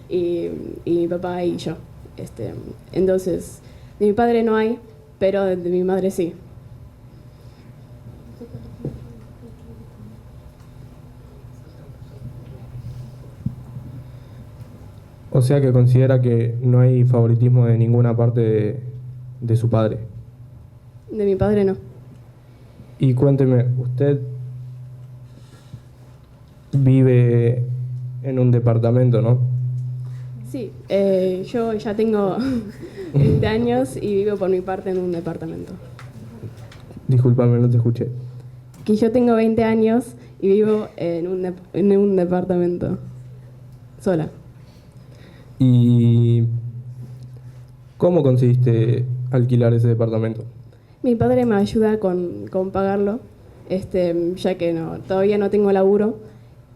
y mi papá y yo. Entonces, de mi padre no hay, pero de mi madre sí. O sea que considera que no hay favoritismo de ninguna parte de su padre. De mi padre no. Y cuénteme, ¿usted vive en un departamento, no? Sí, yo ya tengo 20 años y vivo por mi parte en un departamento. Discúlpame, no te escuché. Que yo tengo 20 años y vivo en un departamento sola. ¿Y cómo conseguiste alquilar ese departamento? Mi padre me ayuda con pagarlo, ya que todavía no tengo laburo.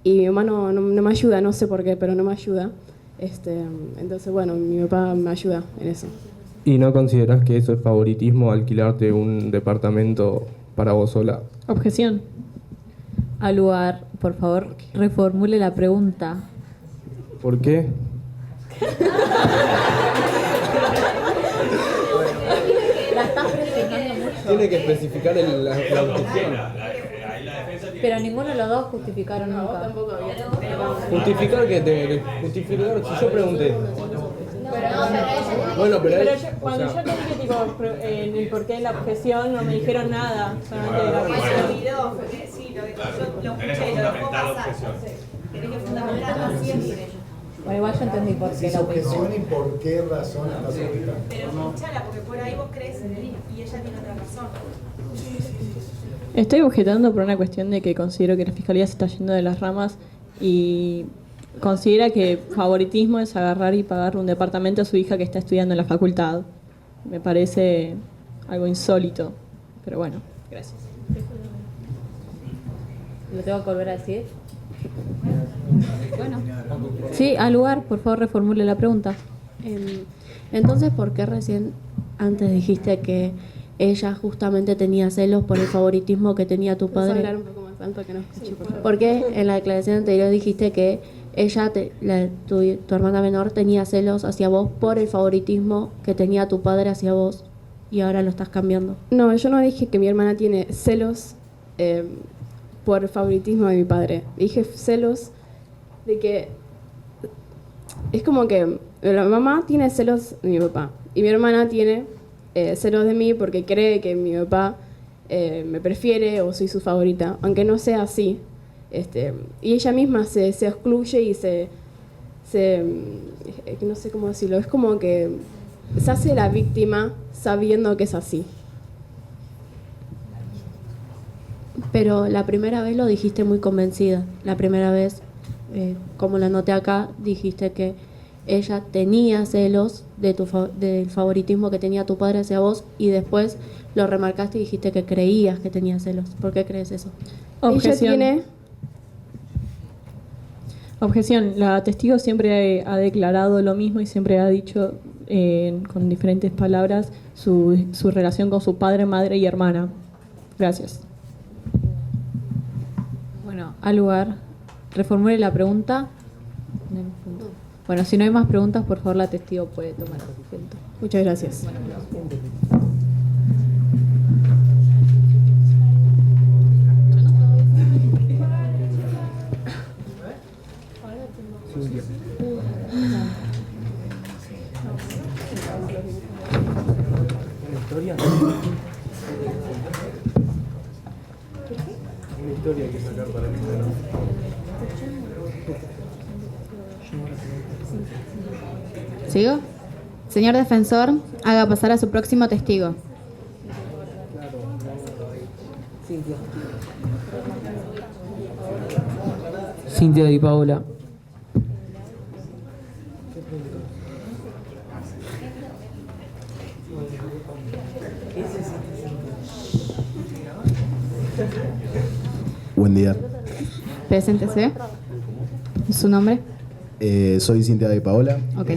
Y mi mamá no me ayuda, no sé por qué, pero no me ayuda. Entonces, bueno, mi papá me ayuda en eso. ¿Y no consideras que eso es favoritismo, alquilarte un departamento para vos sola? Objeción. Al lugar, por favor, reformule la pregunta. ¿Por qué? La estás presionando mucho. Tiene que especificar la objeción. Pero ninguno de los dos justificaron nunca. Justificar justificar si yo pregunté. Bueno, pero Cuando yo te dije tipo, en el porqué de la objeción, no me dijeron nada. Solamente la objeción. Sí, lo escuché, lo dejó pasar. Tenés que fundamentarlo siempre. Bueno, igual yo entendí por qué la objeción y por qué razón estás objetando. Pero escuchala, porque por ahí vos crees y ella tiene otra razón. Estoy objetando por una cuestión de que considero que la fiscalía se está yendo de las ramas y considera que favoritismo es agarrar y pagar un departamento a su hija que está estudiando en la facultad. Me parece algo insólito, pero bueno, gracias. ¿Lo tengo que volver a decir? Bueno. Sí, al lugar, por favor, reformule la pregunta. Entonces, ¿por qué recién antes dijiste que ella justamente tenía celos por el favoritismo que tenía tu padre? ¿Puedes hablar un poco más alto que no escuché, por favor? Porque en la declaración anterior dijiste que ella, tu hermana menor, tenía celos hacia vos por el favoritismo que tenía tu padre hacia vos y ahora lo estás cambiando. No, yo no dije que mi hermana tiene celos por el favoritismo de mi padre. Dije celos de que es como que la mamá tiene celos de mi papá y mi hermana tiene celos de mí porque cree que mi papá me prefiere o soy su favorita, aunque no sea así. Y ella misma se excluye y no sé cómo decirlo, es como que se hace la víctima sabiendo que es así. Pero la primera vez lo dijiste muy convencida. La primera vez, como la noté acá, dijiste que ella tenía celos del favoritismo que tenía tu padre hacia vos y después lo remarcaste y dijiste que creías que tenía celos. ¿Por qué crees eso? Objeción. Ella tiene... Objeción. La testigo siempre ha declarado lo mismo y siempre ha dicho con diferentes palabras su relación con su padre, madre y hermana. Gracias. Bueno, al lugar, reformule la pregunta. Bueno, si no hay más preguntas, por favor, la testigo puede tomar asiento. Muchas gracias. ¿Una historia? Una historia que sacar para el canal. ¿Sigo? Señor defensor, haga pasar a su próximo testigo. Cintia Di Paola. Buen día. Preséntese. ¿Su nombre? Soy Cintia de Paola. Ok.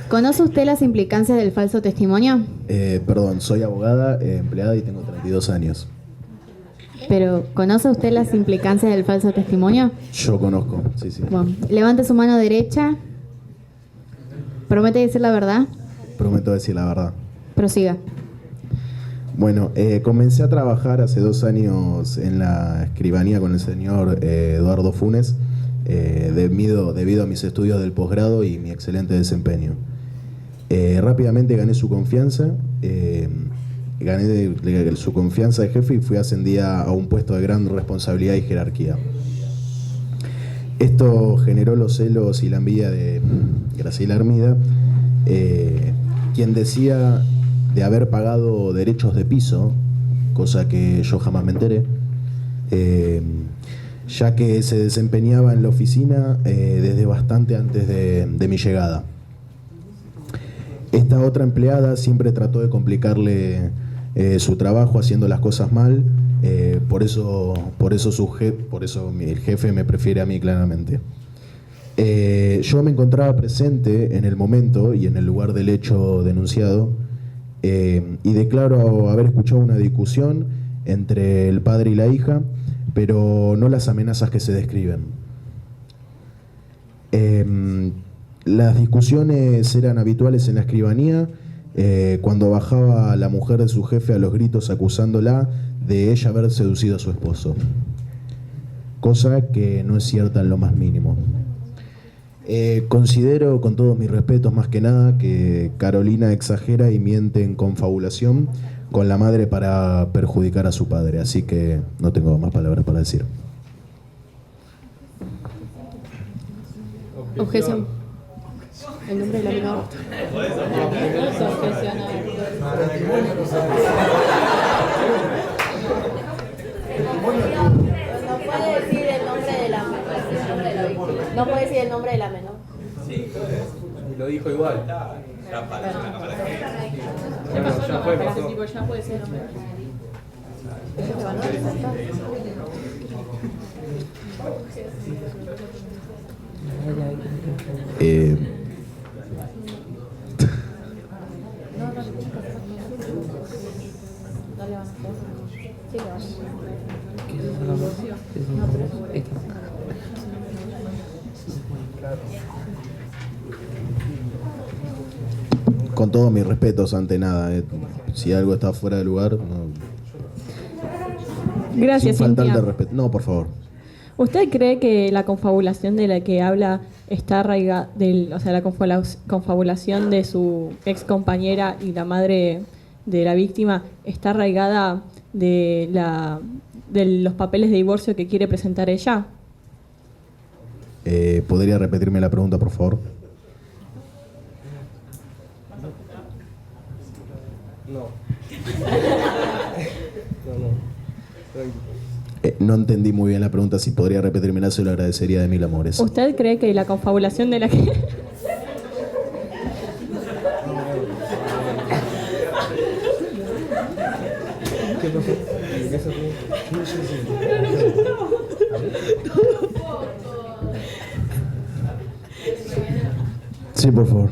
¿Conoce usted las implicancias del falso testimonio? Perdón, soy abogada, empleada y tengo 32 años. Pero, ¿conoce usted las implicancias del falso testimonio? Yo conozco, sí, sí. Bueno, levante su mano derecha. ¿Promete decir la verdad? Prometo decir la verdad. Prosiga. Bueno, comencé a trabajar hace 2 años en la escribanía con el señor Eduardo Funes, debido a mis estudios del posgrado y mi excelente desempeño. Rápidamente gané su confianza, su confianza de jefe y fui ascendida a un puesto de gran responsabilidad y jerarquía. Esto generó los celos y la envidia de Graciela Armida, quien decía de haber pagado derechos de piso, cosa que yo jamás me enteré, ya que se desempeñaba en la oficina desde bastante antes de mi llegada. Esta otra empleada siempre trató de complicarle su trabajo haciendo las cosas mal, por eso el jefe me prefiere a mí claramente. Yo me encontraba presente en el momento y en el lugar del hecho denunciado y declaro haber escuchado una discusión entre el padre y la hija, pero no las amenazas que se describen. Las discusiones eran habituales en la escribanía cuando bajaba la mujer de su jefe a los gritos acusándola de ella haber seducido a su esposo, cosa que no es cierta en lo más mínimo. Considero, con todos mis respetos más que nada, que Carolina exagera y miente en confabulación con la madre para perjudicar a su padre, así que no tengo más palabras para decir. Objeción. El nombre de la menor. No puede decir el nombre de la menor. No puede decir el nombre de la menor. Sí, y lo dijo igual. Ya para Ya pasó, ya fue, no, pasó. tipo, ya puede ser el nombre. Con todos mis respetos ante nada, si algo está fuera de lugar, no. Gracias, Sin faltarle Cintia. respeto. No, por favor. ¿Usted cree que la confabulación de la que habla está arraigada, o sea, la confabulación de su ex compañera y la madre de la víctima está arraigada de los papeles de divorcio que quiere presentar ella? ¿Podría repetirme la pregunta, por favor? No. No entendí muy bien la pregunta, si podría repetírmela se lo agradecería de mil amores. ¿Usted cree que la confabulación de la que... ¿Qué pasó? Sí, por favor.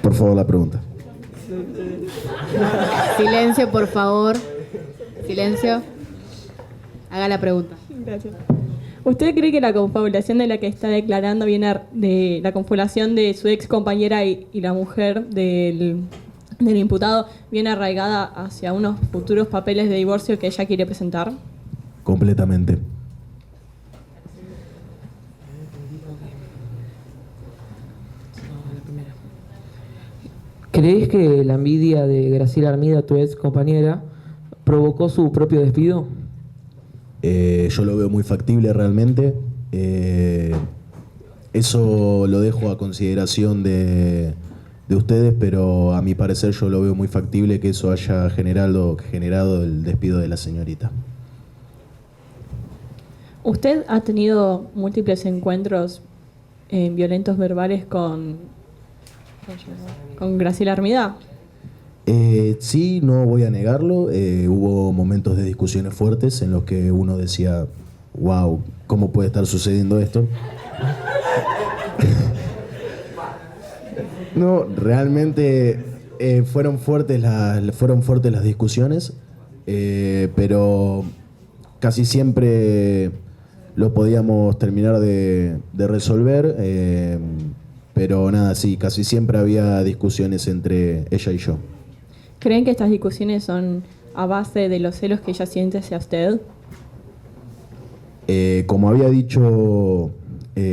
Por favor, la pregunta. Silencio, por favor. Silencio. Haga la pregunta. Gracias. ¿Usted cree que la confabulación de la que está declarando viene de la confabulación de su ex compañera y la mujer del imputado viene arraigada hacia unos futuros papeles de divorcio que ella quiere presentar? Completamente. ¿Crees que la envidia de Graciela Armida, tu ex compañera, provocó su propio despido? Yo lo veo muy factible realmente. Eso lo dejo a consideración de ustedes, pero a mi parecer yo lo veo muy factible que eso haya generado el despido de la señorita. ¿Usted ha tenido múltiples encuentros violentos verbales con Graciela Armida? Sí, no voy a negarlo. Hubo momentos de discusiones fuertes en los que uno decía, wow, ¿cómo puede estar sucediendo esto? No, realmente fueron fuertes las discusiones, pero casi siempre lo podíamos terminar de resolver, pero nada, sí, casi siempre había discusiones entre ella y yo. ¿Creen que estas discusiones son a base de los celos que ella siente hacia usted? Como había dicho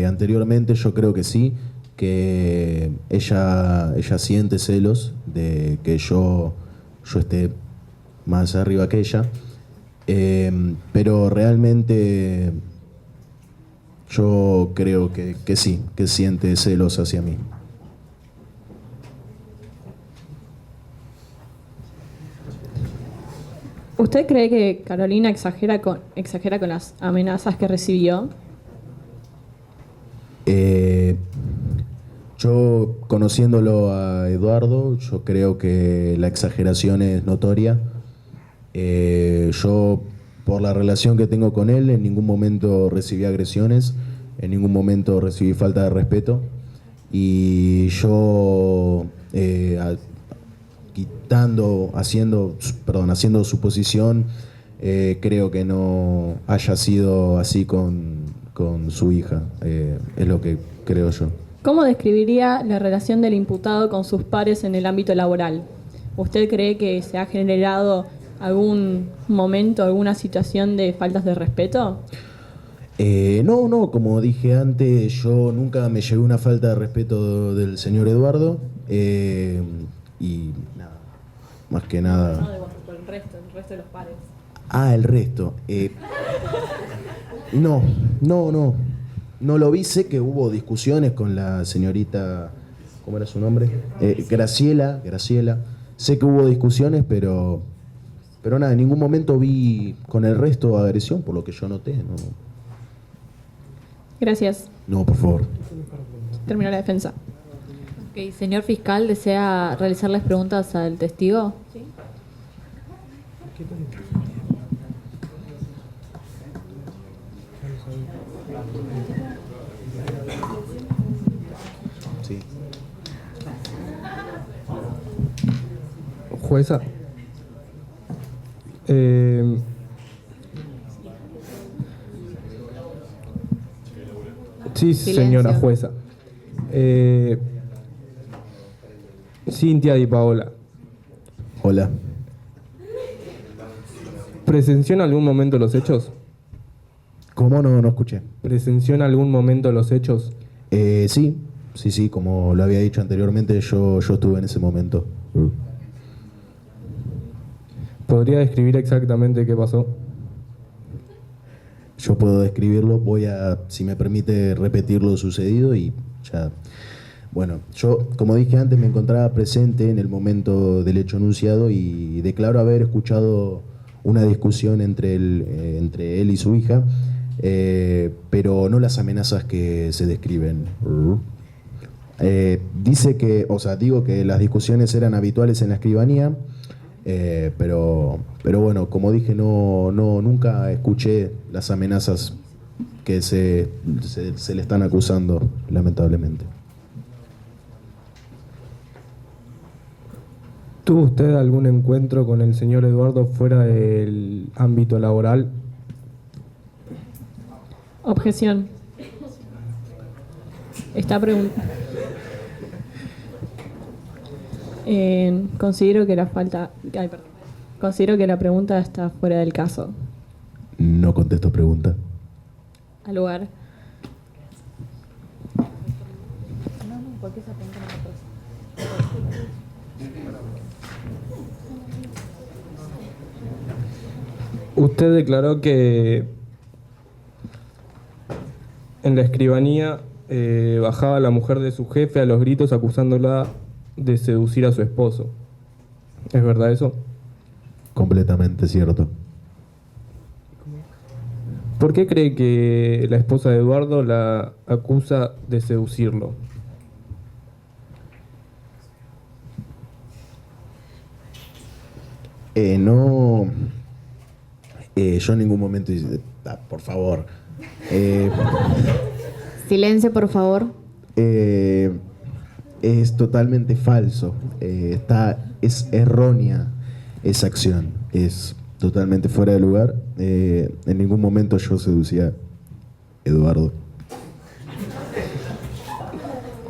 anteriormente, yo creo que sí, que ella siente celos de que yo esté más arriba que ella, pero realmente yo creo que sí, que siente celos hacia mí. ¿Usted cree que Carolina exagera con las amenazas que recibió? Yo, conociéndolo a Eduardo, yo creo que la exageración es notoria. Yo, por la relación que tengo con él, en ningún momento recibí agresiones, en ningún momento recibí falta de respeto. Y yo, haciendo suposición, creo que no haya sido así con su hija. Es lo que creo yo. ¿Cómo describiría la relación del imputado con sus pares en el ámbito laboral? ¿Usted cree que se ha generado algún momento, alguna situación de faltas de respeto? No, como dije antes, yo nunca me llevé una falta de respeto del señor Eduardo. Y nada, más que nada. No, el resto de los pares. El resto. No lo vi. Sé que hubo discusiones con la señorita, ¿cómo era su nombre? Graciela. Sé que hubo discusiones, pero nada, en ningún momento vi con el resto agresión, por lo que yo noté. No. Gracias. No, por favor. Terminó la defensa. Ok, señor fiscal, ¿desea realizarles preguntas al testigo? Sí. Sí. Jueza. Sí, señora jueza. Cintia Di Paola. Hola. ¿Presenció en algún momento los hechos? ¿Cómo? No escuché. ¿Presenció en algún momento los hechos? Sí, como lo había dicho anteriormente, yo estuve en ese momento. ¿Podría describir exactamente qué pasó? Yo puedo describirlo, voy a, si me permite, repetir lo sucedido y ya. Bueno, yo, como dije antes, me encontraba presente en el momento del hecho anunciado y declaro haber escuchado una discusión entre él y su hija, pero no las amenazas que se describen. Digo que las discusiones eran habituales en la escribanía, pero bueno, como dije, nunca escuché las amenazas que se le están acusando, lamentablemente. ¿Tuvo usted algún encuentro con el señor Eduardo fuera del ámbito laboral? Objeción. Esta pregunta. Considero que la pregunta está fuera del caso. No contesto pregunta. Al lugar. Usted declaró que en la escribanía bajaba la mujer de su jefe a los gritos acusándola de seducir a su esposo. ¿Es verdad eso? Completamente cierto. ¿Por qué cree que la esposa de Eduardo la acusa de seducirlo? Yo en ningún momento hice... por favor. Silencio, por favor. Es totalmente falso. Es errónea esa acción. Es totalmente fuera de lugar. En ningún momento yo seducía a Eduardo.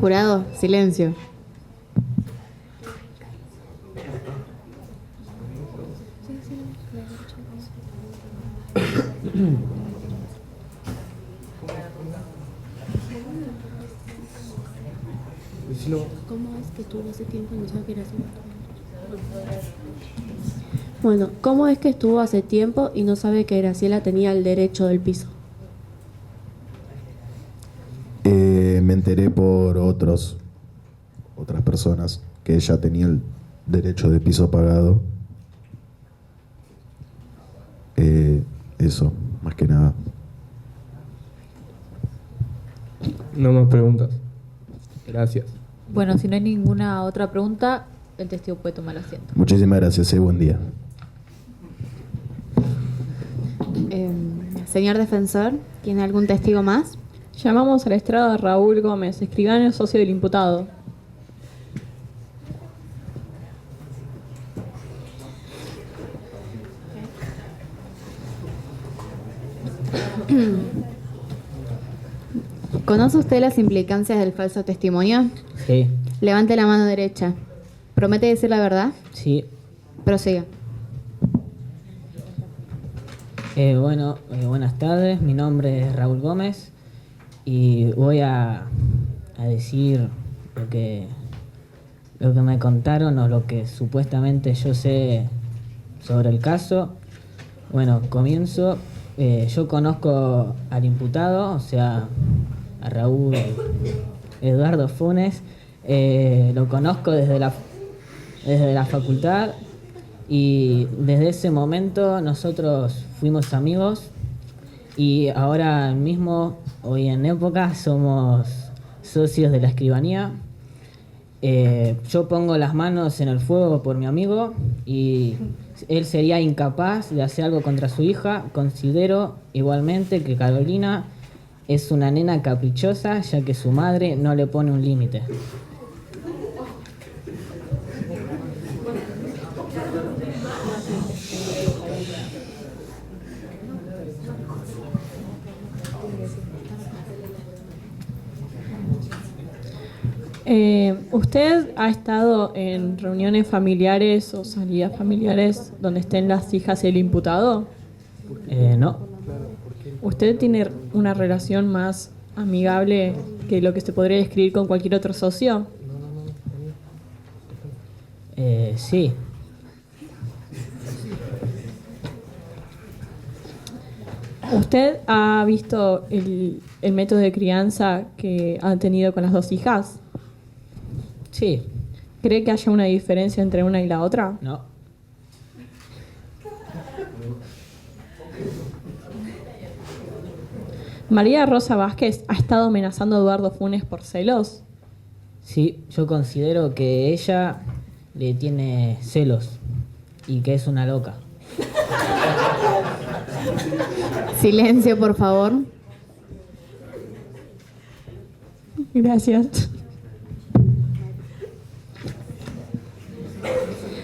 Jurado, silencio. ¿Cómo es que estuvo hace tiempo y no sabe que era así? Bueno, ¿cómo es que estuvo hace tiempo y no sabe que Graciela tenía el derecho del piso? Me enteré por otras personas que ella tenía el derecho de piso pagado. Eso, más que nada. No más preguntas. Gracias. Bueno, si no hay ninguna otra pregunta, el testigo puede tomar asiento. Muchísimas gracias, buen día. Señor defensor, ¿tiene algún testigo más? Llamamos al estrado a Raúl Gómez, escribano y socio del imputado. ¿Conoce usted las implicancias del falso testimonio? Sí. Levante la mano derecha. ¿Promete decir la verdad? Sí. Prosiga. Buenas tardes. Mi nombre es Raúl Gómez y voy a decir lo que me contaron o lo que supuestamente yo sé sobre el caso. Bueno, comienzo. Yo conozco al imputado, o sea, a Raúl Eduardo Funes. Lo conozco desde la facultad y desde ese momento nosotros fuimos amigos y ahora mismo, hoy en época, somos socios de la escribanía. Yo pongo las manos en el fuego por mi amigo y él sería incapaz de hacer algo contra su hija. Considero igualmente que Carolina es una nena caprichosa, ya que su madre no le pone un límite. ¿Usted ha estado en reuniones familiares o salidas familiares donde estén las hijas del imputado? No. ¿Usted tiene una relación más amigable que lo que se podría describir con cualquier otro socio? Sí. ¿Usted ha visto el método de crianza que han tenido con las dos hijas? Sí. ¿Cree que haya una diferencia entre una y la otra? No. ¿María Rosa Vázquez ha estado amenazando a Eduardo Funes por celos? Sí, yo considero que ella le tiene celos y que es una loca. Silencio, por favor. Gracias.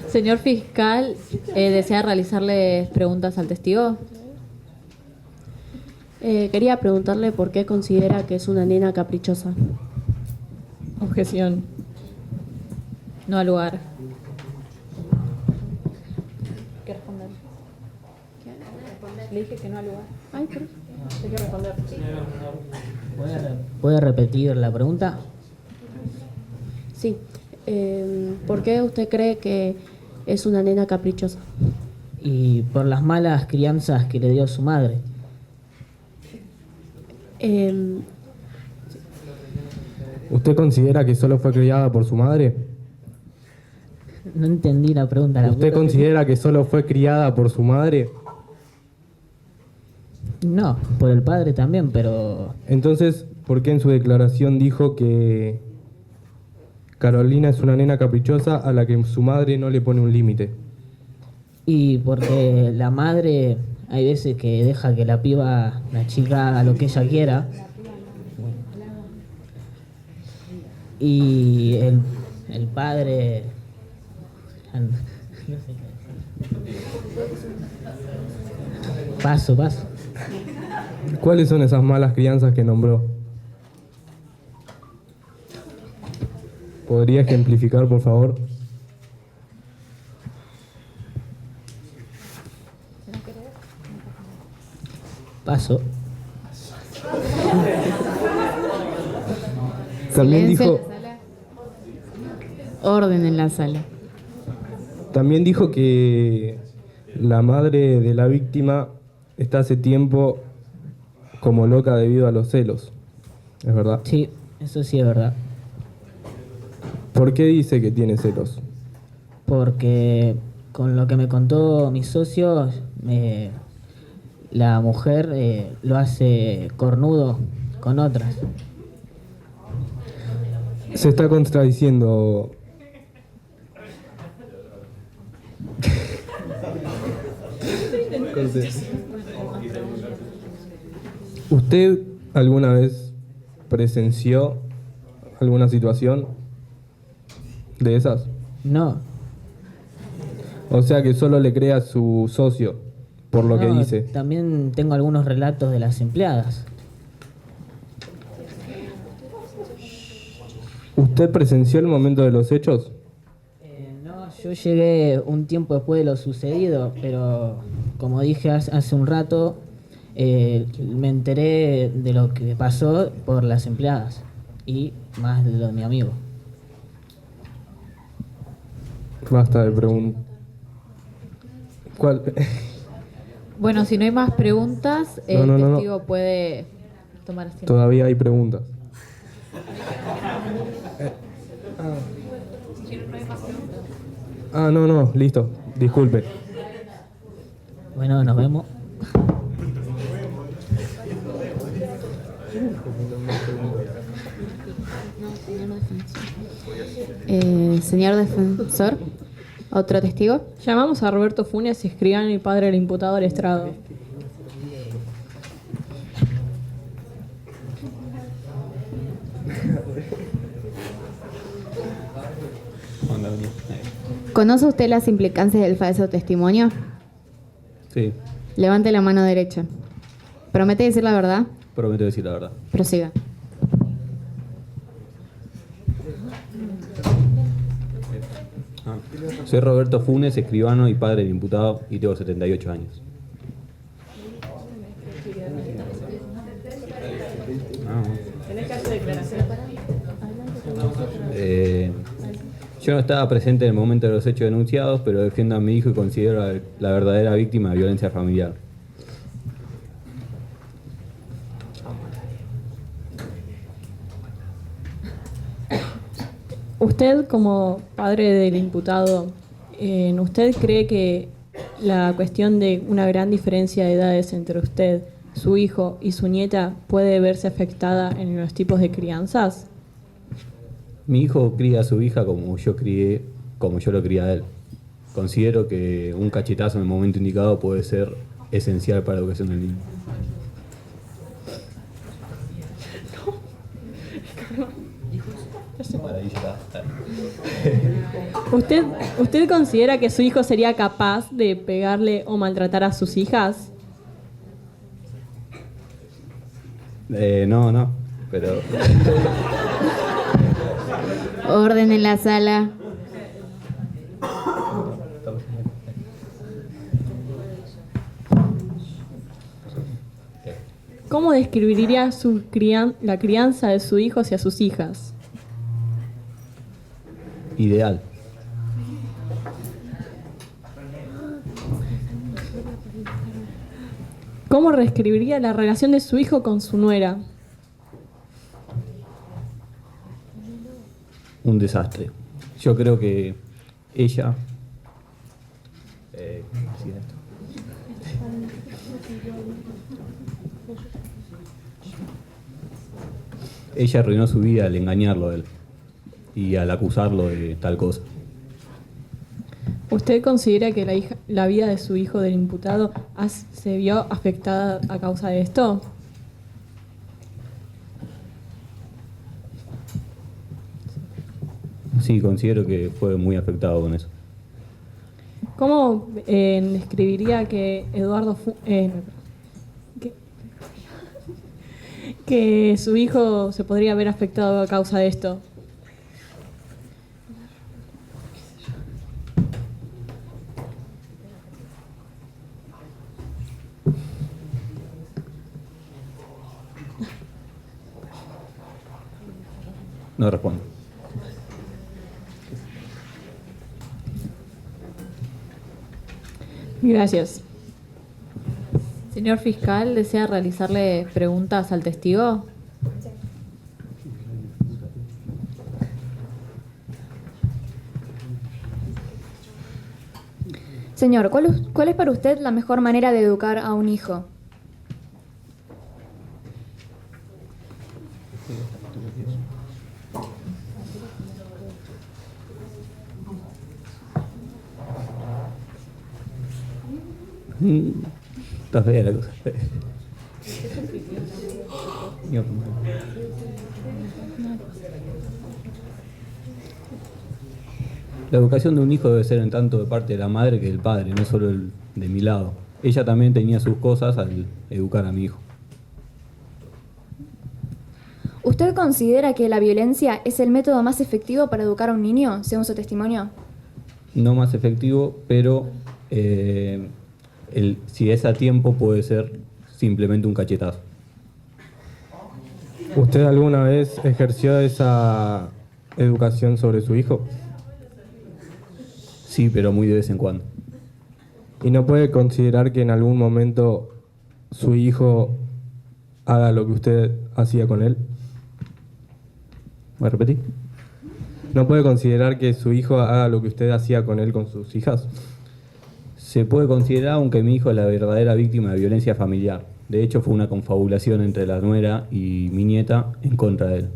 Señor fiscal, ¿desea realizarle preguntas al testigo? Quería preguntarle por qué considera que es una nena caprichosa. Objeción. No al lugar. ¿Qué responder? Le dije que no al lugar. Ay, pero hay que responder. ¿Puede repetir la pregunta? Sí. ¿Por qué usted cree que es una nena caprichosa? Y por las malas crianzas que le dio su madre. ¿Usted considera que solo fue criada por su madre? No entendí la pregunta. ¿Usted considera que solo fue criada por su madre? No, por el padre también, pero... Entonces, ¿por qué en su declaración dijo que Carolina es una nena caprichosa a la que su madre no le pone un límite? Y porque la madre hay veces que deja que la piba, la chica, haga lo que ella quiera. Y el padre... Paso. ¿Cuáles son esas malas crianzas que nombró? ¿Podría ejemplificar, por favor? Paso. También Silencio dijo, en la sala. Orden en la sala. también dijo que la madre de la víctima está hace tiempo como loca debido a los celos. ¿Es verdad? Sí, eso sí es verdad. ¿Por qué dice que tiene celos? Porque con lo que me contó mi socio, la mujer lo hace cornudo con otras. Se está contradiciendo. ¿Usted alguna vez presenció alguna situación de esas? No. O sea que solo le cree a su socio por lo que No, dice. También tengo algunos relatos de las empleadas. ¿Usted presenció el momento de los hechos? No, yo llegué un tiempo después de lo sucedido, pero como dije hace un rato, me enteré de lo que pasó por las empleadas y más de lo de mi amigo. Basta de preguntas. ¿Cuál? Bueno, si no hay más preguntas, el No. testigo puede tomar asiento. Todavía hay preguntas. No, listo. Disculpe. Bueno, nos vemos. Señor defensor, ¿otro testigo? Llamamos a Roberto Funes, escribano y padre del imputado al estrado. ¿Conoce usted las implicancias del falso testimonio? Sí, Levante la mano derecha. ¿Promete decir la verdad? prometo decir la verdad. Prosiga. Soy Roberto Funes, escribano y padre del imputado, y tengo 78 años. Yo no estaba presente en el momento de los hechos denunciados, pero defiendo a mi hijo y considero la verdadera víctima de violencia familiar. Usted, como padre del imputado, ¿usted cree que la cuestión de una gran diferencia de edades entre usted, su hijo y su nieta puede verse afectada en los tipos de crianzas? Mi hijo cría a su hija como yo lo crié a él. Considero que un cachetazo en el momento indicado puede ser esencial para la educación del niño. ¿Usted considera que su hijo sería capaz de pegarle o maltratar a sus hijas? No, pero... Orden en la sala. ¿Cómo describiría la crianza de su hijo hacia sus hijas? Ideal. ¿Cómo reescribiría la relación de su hijo con su nuera? Un desastre. Yo creo que ella... Ella arruinó su vida al engañarlo a él y al acusarlo de tal cosa. ¿Usted considera que la vida de su hijo del imputado se vio afectada a causa de esto? Sí, considero que fue muy afectado con eso. ¿Cómo describiría que que su hijo se podría ver afectado a causa de esto? No respondo. Gracias. Señor fiscal, ¿desea realizarle preguntas al testigo? Señor, ¿cuál es para usted la mejor manera de educar a un hijo? Está fea la cosa. La educación de un hijo debe ser en tanto de parte de la madre que del padre, no solo de mi lado. Ella también tenía sus cosas al educar a mi hijo. ¿Usted considera que la violencia es el método más efectivo para educar a un niño, según su testimonio? No más efectivo, pero si es a tiempo puede ser simplemente un cachetazo. ¿Usted alguna vez ejerció esa educación sobre su hijo? Sí, pero muy de vez en cuando. ¿Y no puede considerar que en algún momento su hijo haga lo que usted hacía con él? ¿Me repetí? ¿No puede considerar que su hijo haga lo que usted hacía con él con sus hijas? Se puede considerar, aunque mi hijo es la verdadera víctima de violencia familiar. De hecho, fue una confabulación entre la nuera y mi nieta en contra de él.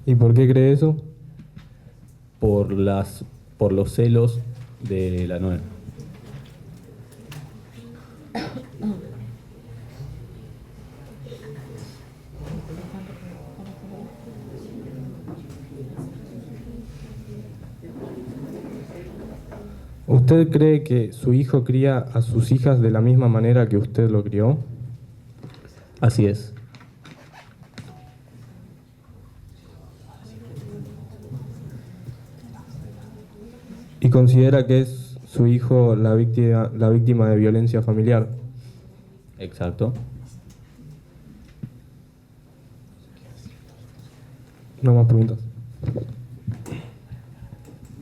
¿Y por qué cree eso? Por los celos de la nuera. ¿Usted cree que su hijo cría a sus hijas de la misma manera que usted lo crió? Así es. ¿Y considera que es su hijo la víctima de violencia familiar? Exacto. No más preguntas.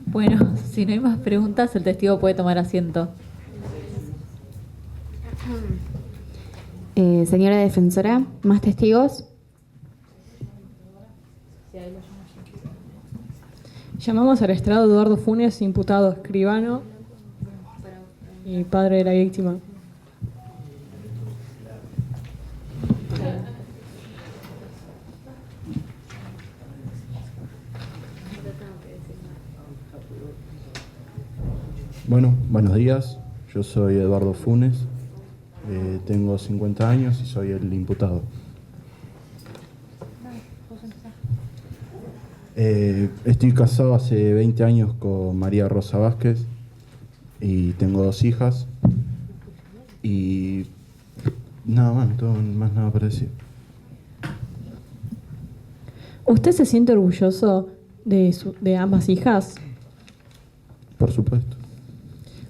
Bueno, si no hay más preguntas, el testigo puede tomar asiento. Señora defensora, ¿más testigos? Llamamos al estrado Eduardo Funes, imputado, escribano y padre de la víctima. Bueno, buenos días. Yo soy Eduardo Funes, tengo 50 años y soy el imputado. Estoy casado hace 20 años con María Rosa Vázquez y tengo 2 hijas y nada más, no tengo más nada para decir. ¿Usted se siente orgulloso de ambas hijas? Por supuesto.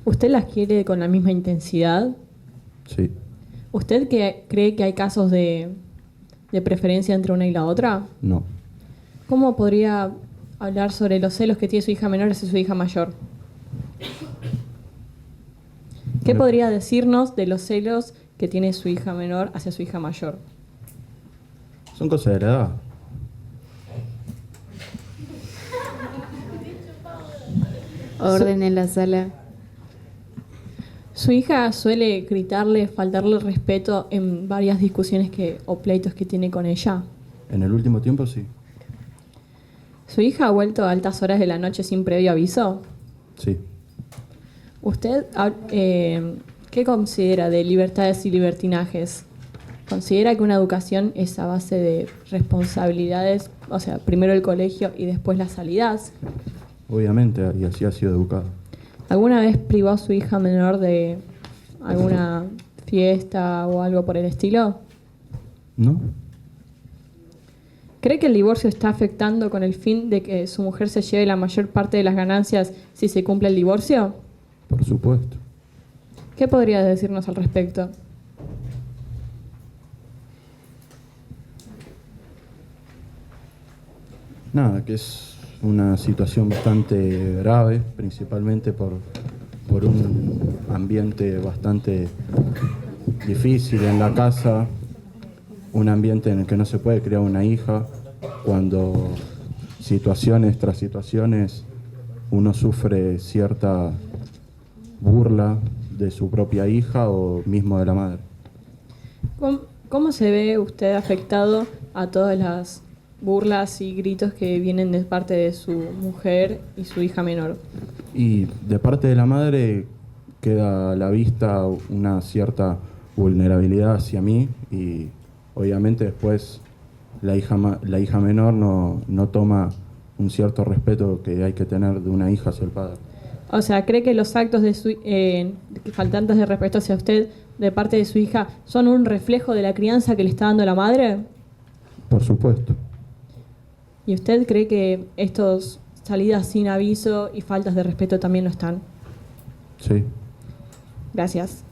¿Usted las quiere con la misma intensidad? Sí. ¿Usted cree que hay casos de preferencia entre una y la otra? No. ¿Cómo podría hablar sobre los celos que tiene su hija menor hacia su hija mayor? ¿Qué podría decirnos de los celos que tiene su hija menor hacia su hija mayor? Son cosas de la edad. Orden en la sala. Su hija suele gritarle, faltarle respeto en varias discusiones o pleitos que tiene con ella. En el último tiempo sí. ¿Su hija ha vuelto a altas horas de la noche sin previo aviso? Sí. ¿Usted qué considera de libertades y libertinajes? ¿Considera que una educación es a base de responsabilidades, o sea, primero el colegio y después las salidas? Obviamente, y así ha sido educado. ¿Alguna vez privó a su hija menor de alguna fiesta o algo por el estilo? ¿No? ¿Cree que el divorcio está afectando con el fin de que su mujer se lleve la mayor parte de las ganancias si se cumple el divorcio? Por supuesto. ¿Qué podría decirnos al respecto? Nada, que es una situación bastante grave, principalmente por un ambiente bastante difícil en la casa, un ambiente en el que no se puede criar una hija, cuando situaciones tras situaciones uno sufre cierta burla de su propia hija o mismo de la madre. ¿Cómo se ve usted afectado a todas las burlas y gritos que vienen de parte de su mujer y su hija menor? Y de parte de la madre, queda a la vista una cierta vulnerabilidad hacia mí y obviamente después la hija menor no toma un cierto respeto que hay que tener de una hija hacia el padre. O sea, ¿cree que los actos de faltantes de respeto hacia usted de parte de su hija son un reflejo de la crianza que le está dando la madre? Por supuesto. ¿Y usted cree que estos salidas sin aviso y faltas de respeto también lo están? Sí. Gracias.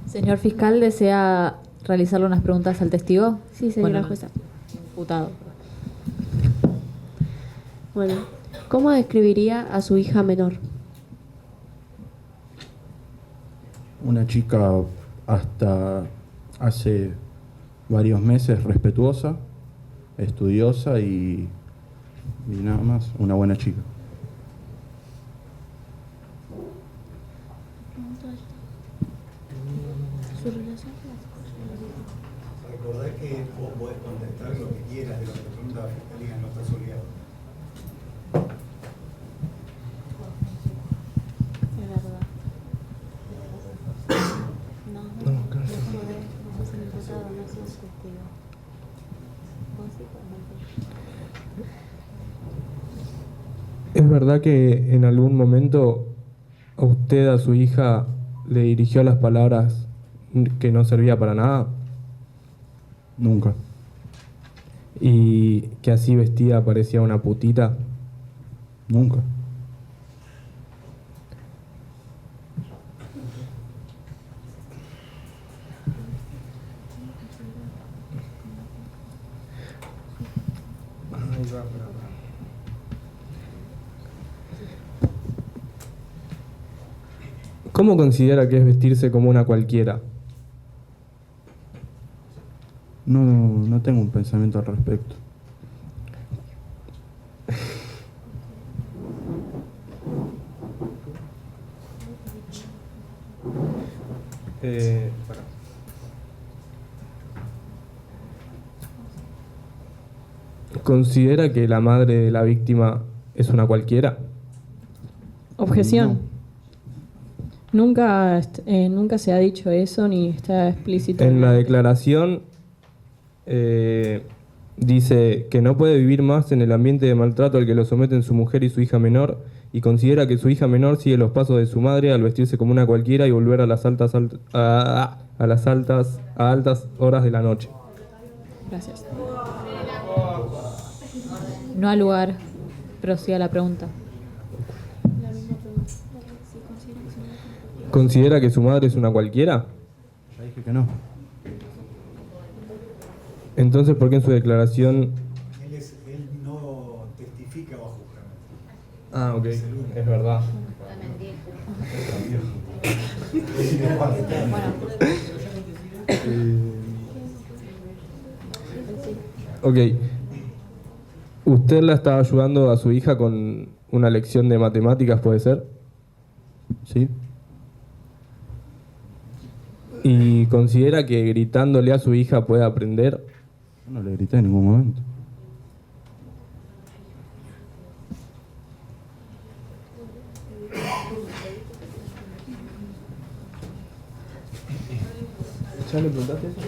Señor fiscal, ¿desea realizarle unas preguntas al testigo? Sí, señora Bueno, jueza. Imputado. Bueno, ¿cómo describiría a su hija menor? Una chica hasta hace varios meses respetuosa, estudiosa y nada más, una buena chica. Recordá que vos podés contestar lo que quieras de lo que te pregunta la fiscalía, no estás obligado. Es verdad. No sos el imputado, no sos testigo. Vos sí podés. ¿Es verdad que en algún momento a usted, a su hija, le dirigió las palabras que no servía para nada? Nunca. ¿Y que así vestida parecía una putita? Nunca. ¿Cómo considera que es vestirse como una cualquiera? No tengo un pensamiento al respecto. Para. ¿Considera que la madre de la víctima es una cualquiera? Objeción. Nunca se ha dicho eso ni está explícito. En la declaración dice que no puede vivir más en el ambiente de maltrato al que lo someten su mujer y su hija menor y considera que su hija menor sigue los pasos de su madre al vestirse como una cualquiera y volver a las altas horas de la noche. Gracias. No al lugar, pero sí a la pregunta. ¿Considera que su madre es una cualquiera? Ya dije que no. Entonces, ¿por qué en su declaración? Él no testifica bajo juramento. Ah, ok, es verdad. Ok. ¿Usted la estaba ayudando a su hija con una lección de matemáticas, puede ser? Sí. ¿Y considera que gritándole a su hija puede aprender? No le grité en ningún momento. ¿Ya le preguntaste eso?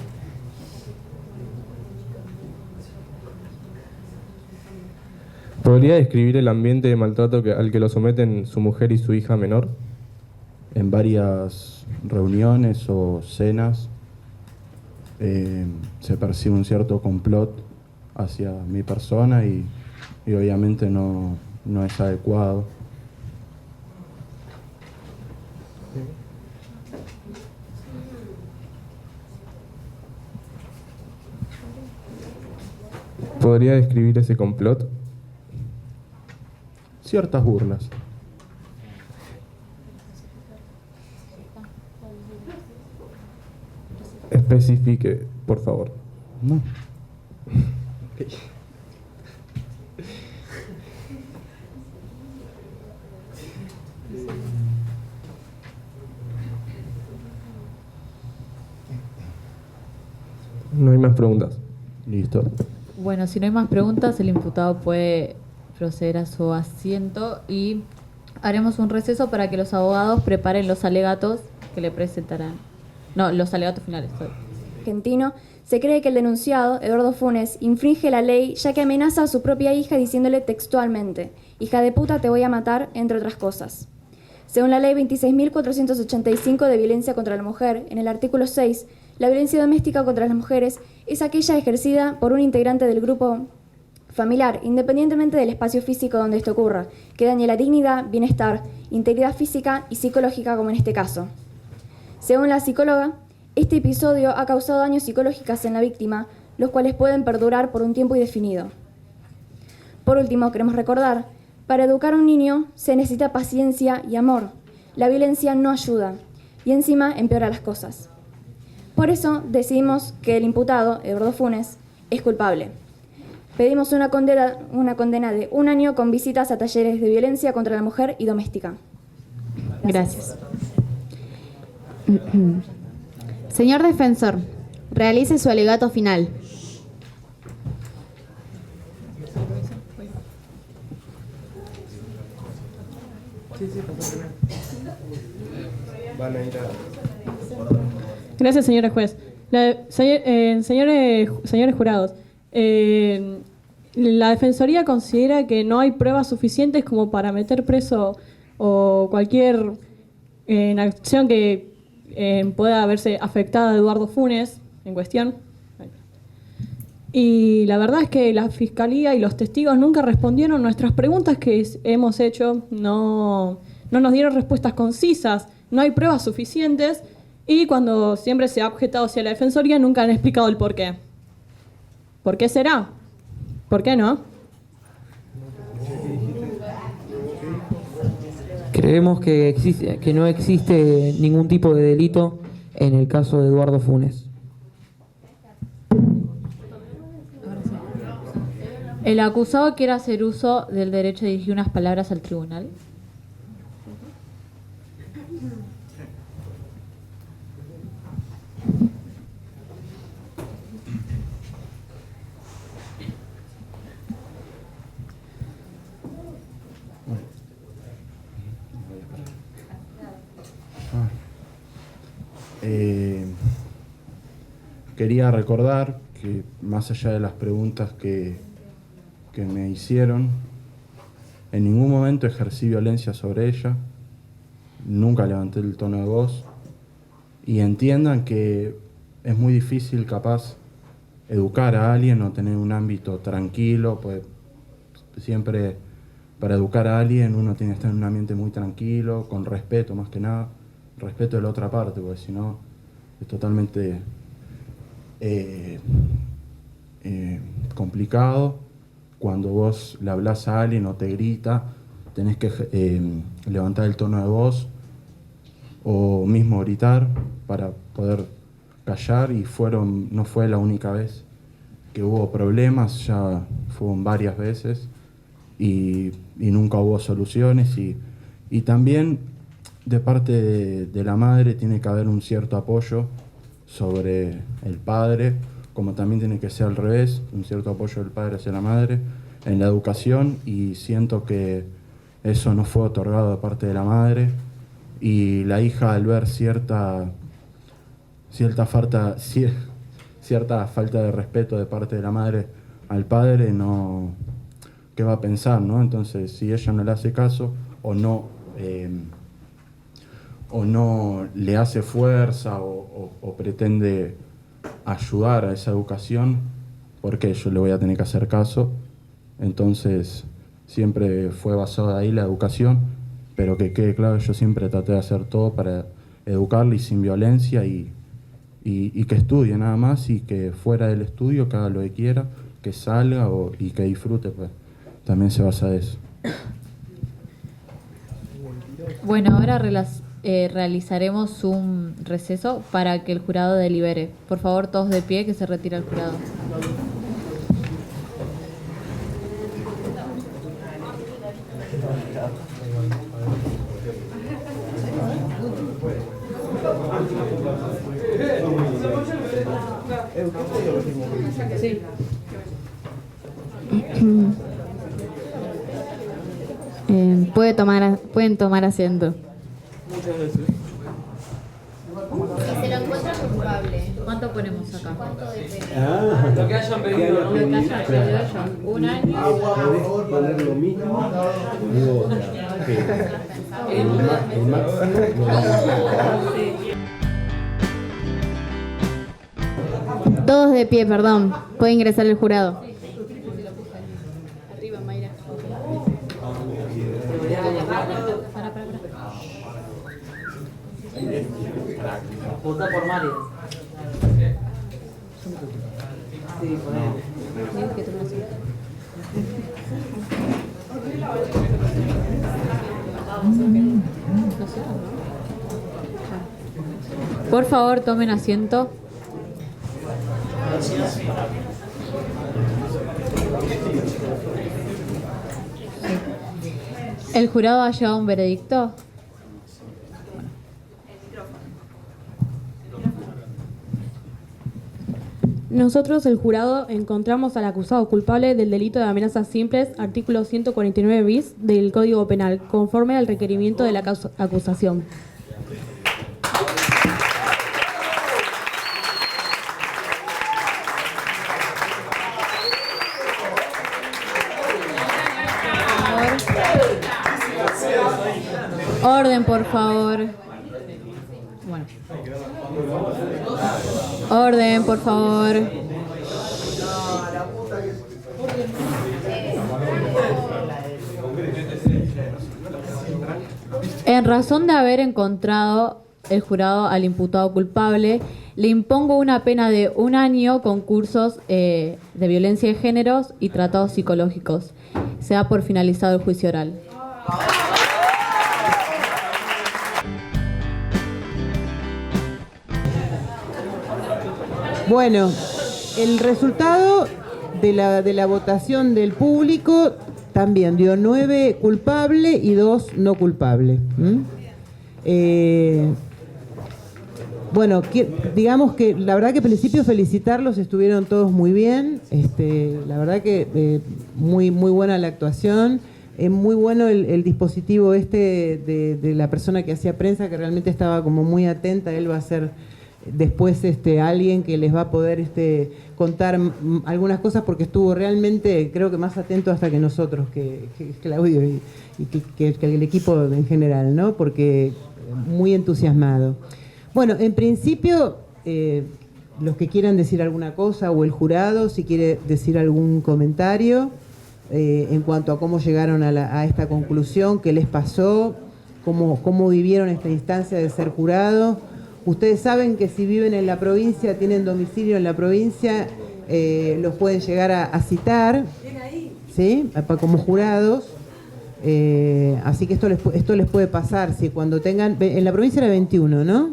¿Podría describir el ambiente de maltrato al que lo someten su mujer y su hija menor? En varias reuniones o cenas se percibe un cierto complot hacia mi persona y obviamente no es adecuado. ¿Podría describir ese complot? Ciertas burlas. Especifique, por favor. No. No hay más preguntas. Listo. Bueno, si no hay más preguntas, el imputado puede proceder a su asiento y haremos un receso para que los abogados preparen los alegatos que le presentarán. No, los alegatos finales. Argentino, se cree que el denunciado, Eduardo Funes, infringe la ley ya que amenaza a su propia hija diciéndole textualmente: hija de puta, te voy a matar, entre otras cosas. Según la ley 26.485 de violencia contra la mujer, en el artículo 6, la violencia doméstica contra las mujeres es aquella ejercida por un integrante del grupo familiar, independientemente del espacio físico donde esto ocurra, que dañe la dignidad, bienestar, integridad física y psicológica, como en este caso. Según la psicóloga, este episodio ha causado daños psicológicos en la víctima, los cuales pueden perdurar por un tiempo indefinido. Por último, queremos recordar, para educar a un niño se necesita paciencia y amor. La violencia no ayuda y encima empeora las cosas. Por eso decidimos que el imputado, Eduardo Funes, es culpable. Pedimos una condena de 1 año con visitas a talleres de violencia contra la mujer y doméstica. Gracias. Señor defensor, realice su alegato final. Gracias, señora juez. Señores jurados, la Defensoría considera que no hay pruebas suficientes como para meter preso o cualquier acción que pueda haberse afectada a Eduardo Funes en cuestión. Y la verdad es que la Fiscalía y los testigos nunca respondieron nuestras preguntas que hemos hecho, no nos dieron respuestas concisas, no hay pruebas suficientes y cuando siempre se ha objetado hacia la Defensoría nunca han explicado el por qué. ¿Por qué será? ¿Por qué no? Creemos que no existe ningún tipo de delito en el caso de Eduardo Funes. El acusado quiere hacer uso del derecho de dirigir unas palabras al tribunal. Quería recordar que más allá de las preguntas que me hicieron, en ningún momento ejercí violencia sobre ella, nunca levanté el tono de voz y entiendan que es muy difícil capaz educar a alguien o tener un ámbito tranquilo, pues siempre para educar a alguien uno tiene que estar en un ambiente muy tranquilo, con respeto más que nada, respeto de la otra parte, porque si no es totalmente complicado. Cuando vos le hablas a alguien o te grita, tenés que levantar el tono de voz o mismo gritar para poder callar, y no fue la única vez que hubo problemas, ya fueron varias veces y nunca hubo soluciones, y también de parte de la madre tiene que haber un cierto apoyo sobre el padre, como también tiene que ser al revés, un cierto apoyo del padre hacia la madre en la educación, y siento que eso no fue otorgado de parte de la madre, y la hija, al ver cierta falta de respeto de parte de la madre al padre, ¿qué va a pensar, no? Entonces, si ella no le hace caso o no le hace fuerza o pretende ayudar a esa educación, porque yo le voy a tener que hacer caso. Entonces siempre fue basada ahí la educación, pero que quede claro, yo siempre traté de hacer todo para educarle y sin violencia, y que estudie nada más, y que fuera del estudio que haga lo que quiera, que salga y que disfrute, pues también se basa de eso. Bueno, ahora realizaremos un receso para que el jurado delibere. Por favor, todos de pie, que se retira el jurado. Puede Pueden tomar asiento. Muchas veces. Si se lo encuentra culpable, ¿cuánto ponemos acá? Lo que hayan pedido, ¿no? Lo que hayan pedido ellos. Un año. Poner lo mismo. Digo, el máximo. Todos de pie, perdón. Puede ingresar el jurado. Arriba, Mayra. Vota por Mario. Sí, Por favor, tomen asiento. ¿El jurado ha llegado a un veredicto? Nosotros, el jurado, encontramos al acusado culpable del delito de amenazas simples, artículo 149 bis del Código Penal, conforme al requerimiento de la acusación. Orden, por favor. Bueno. Orden, por favor. En razón de haber encontrado el jurado al imputado culpable, le impongo una pena de 1 año con cursos de violencia de géneros y tratados psicológicos. Se da por finalizado el juicio oral. Bueno, el resultado de la votación del público también dio 9 culpables y 2 no culpables. Bueno, digamos que la verdad que al principio felicitarlos, estuvieron todos muy bien. La verdad que muy buena la actuación. Muy bueno el dispositivo de la persona que hacía prensa, que realmente estaba como muy atenta. Él va a ser después alguien que les va a poder contar algunas cosas, porque estuvo realmente, creo que más atento hasta que nosotros, que Claudio y que el equipo en general, ¿no? Porque muy entusiasmado. Bueno, en principio, los que quieran decir alguna cosa, o el jurado, si quiere decir algún comentario en cuanto a cómo llegaron a esta conclusión, qué les pasó, cómo vivieron esta instancia de ser jurado. Ustedes saben que si viven en la provincia, tienen domicilio en la provincia, los pueden llegar a citar, ¿sí? Como jurados. Así que esto les puede pasar, si cuando tengan, en la provincia era 21, ¿no?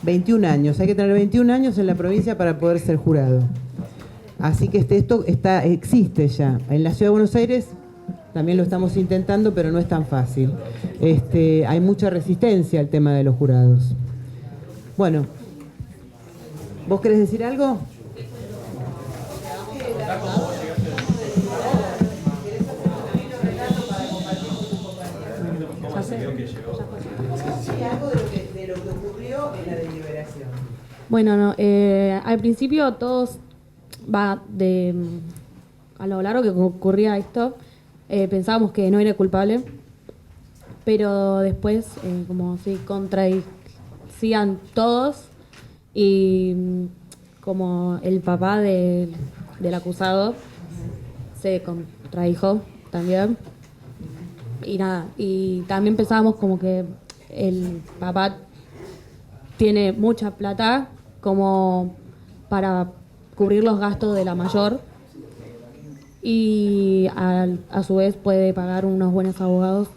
21 años, hay que tener 21 años en la provincia para poder ser jurado. Así que esto existe ya. En la Ciudad de Buenos Aires también lo estamos intentando, pero no es tan fácil. Hay mucha resistencia al tema de los jurados. Bueno, ¿vos querés decir algo? De lo que ocurrió en la deliberación. Bueno, no, al principio todos a lo largo que ocurría esto, pensábamos que no era culpable, pero después como si contradecían todos, y como el papá del acusado se contradijo también, y nada, y también pensábamos como que el papá tiene mucha plata como para cubrir los gastos de la mayor, y a su vez puede pagar unos buenos abogados.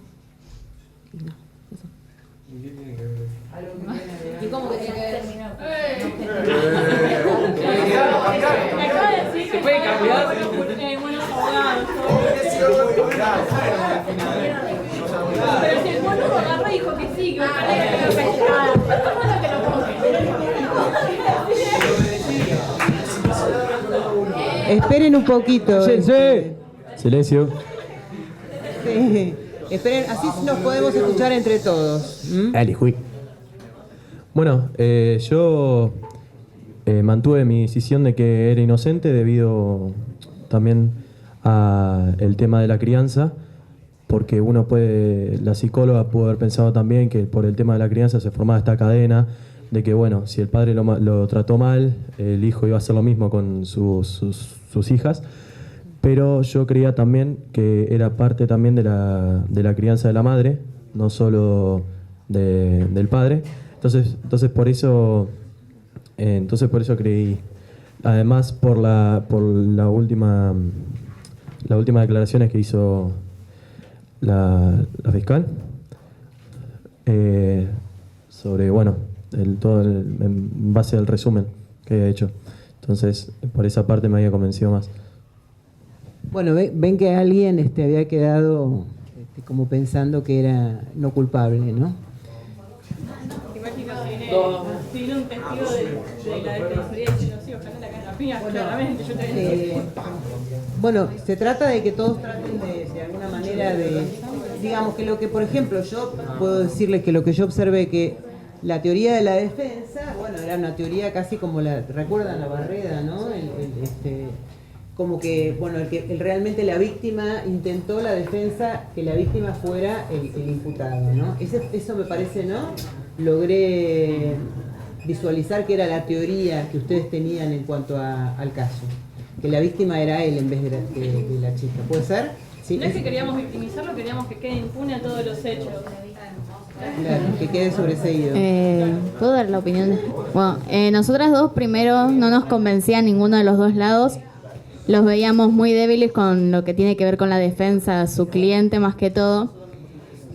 Y nada, eso. ¿Y cómo que tiene que ver? Acaba de decir que puede cambiar buenos abogados. Pero si el boludo agarró y dijo que sí, que Esperen un poquito. Silencio. Sí. Esperen, así nos podemos escuchar entre todos. Bueno, yo mantuve mi decisión de que era inocente debido también al tema de la crianza, porque la psicóloga pudo haber pensado también que por el tema de la crianza se formaba esta cadena de que, bueno, si el padre lo trató mal, el hijo iba a hacer lo mismo con sus hijas. Pero yo creía también que era parte también de la crianza de la madre, no solo del padre. Entonces por eso creí. Además por la última declaraciones que hizo la fiscal sobre, bueno, en base al resumen que había hecho. Entonces por esa parte me había convencido más. Bueno, ven que alguien había quedado como pensando que era no culpable, ¿no? Tiene un testigo de la defensoría diciendo, sí, ojalá la caen la piña, claramente, yo también. Bueno, se trata de que todos traten de alguna manera de, digamos que lo que, por ejemplo, yo puedo decirles que lo que yo observé que la teoría de la defensa, bueno, era una teoría casi como ¿recuerdan la Barreda, no? Como que, bueno, realmente la víctima intentó la defensa, que la víctima fuera el imputado, ¿no? Eso me parece, ¿no? Logré visualizar que era la teoría que ustedes tenían en cuanto al caso, que la víctima era él en vez de la chica. ¿Puede ser? ¿Sí? No es que queríamos victimizarlo, queríamos que quede impune a todos los hechos. Claro, que quede sobreseído. ¿Puedo dar la opinión? Bueno, nosotras dos primero no nos convencía ninguno de los dos lados. Los veíamos muy débiles con lo que tiene que ver con la defensa a su cliente más que todo,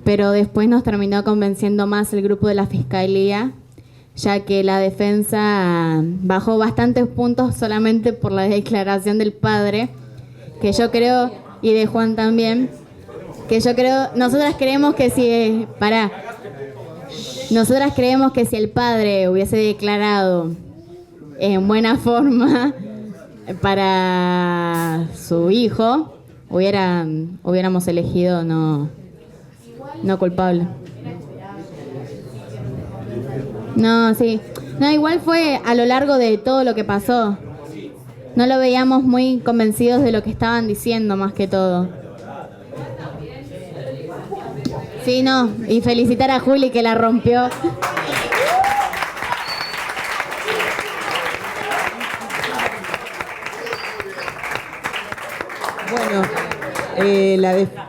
pero después nos terminó convenciendo más el grupo de la Fiscalía, ya que la defensa bajó bastantes puntos solamente por la declaración del padre, que yo creo, y de Juan también, que yo creo, nosotras creemos que si el padre hubiese declarado en buena forma para su hijo, hubiéramos elegido no culpable. No, sí. No, igual fue a lo largo de todo lo que pasó. No lo veíamos muy convencidos de lo que estaban diciendo, más que todo. Sí, no. Y felicitar a Juli que la rompió. Bueno,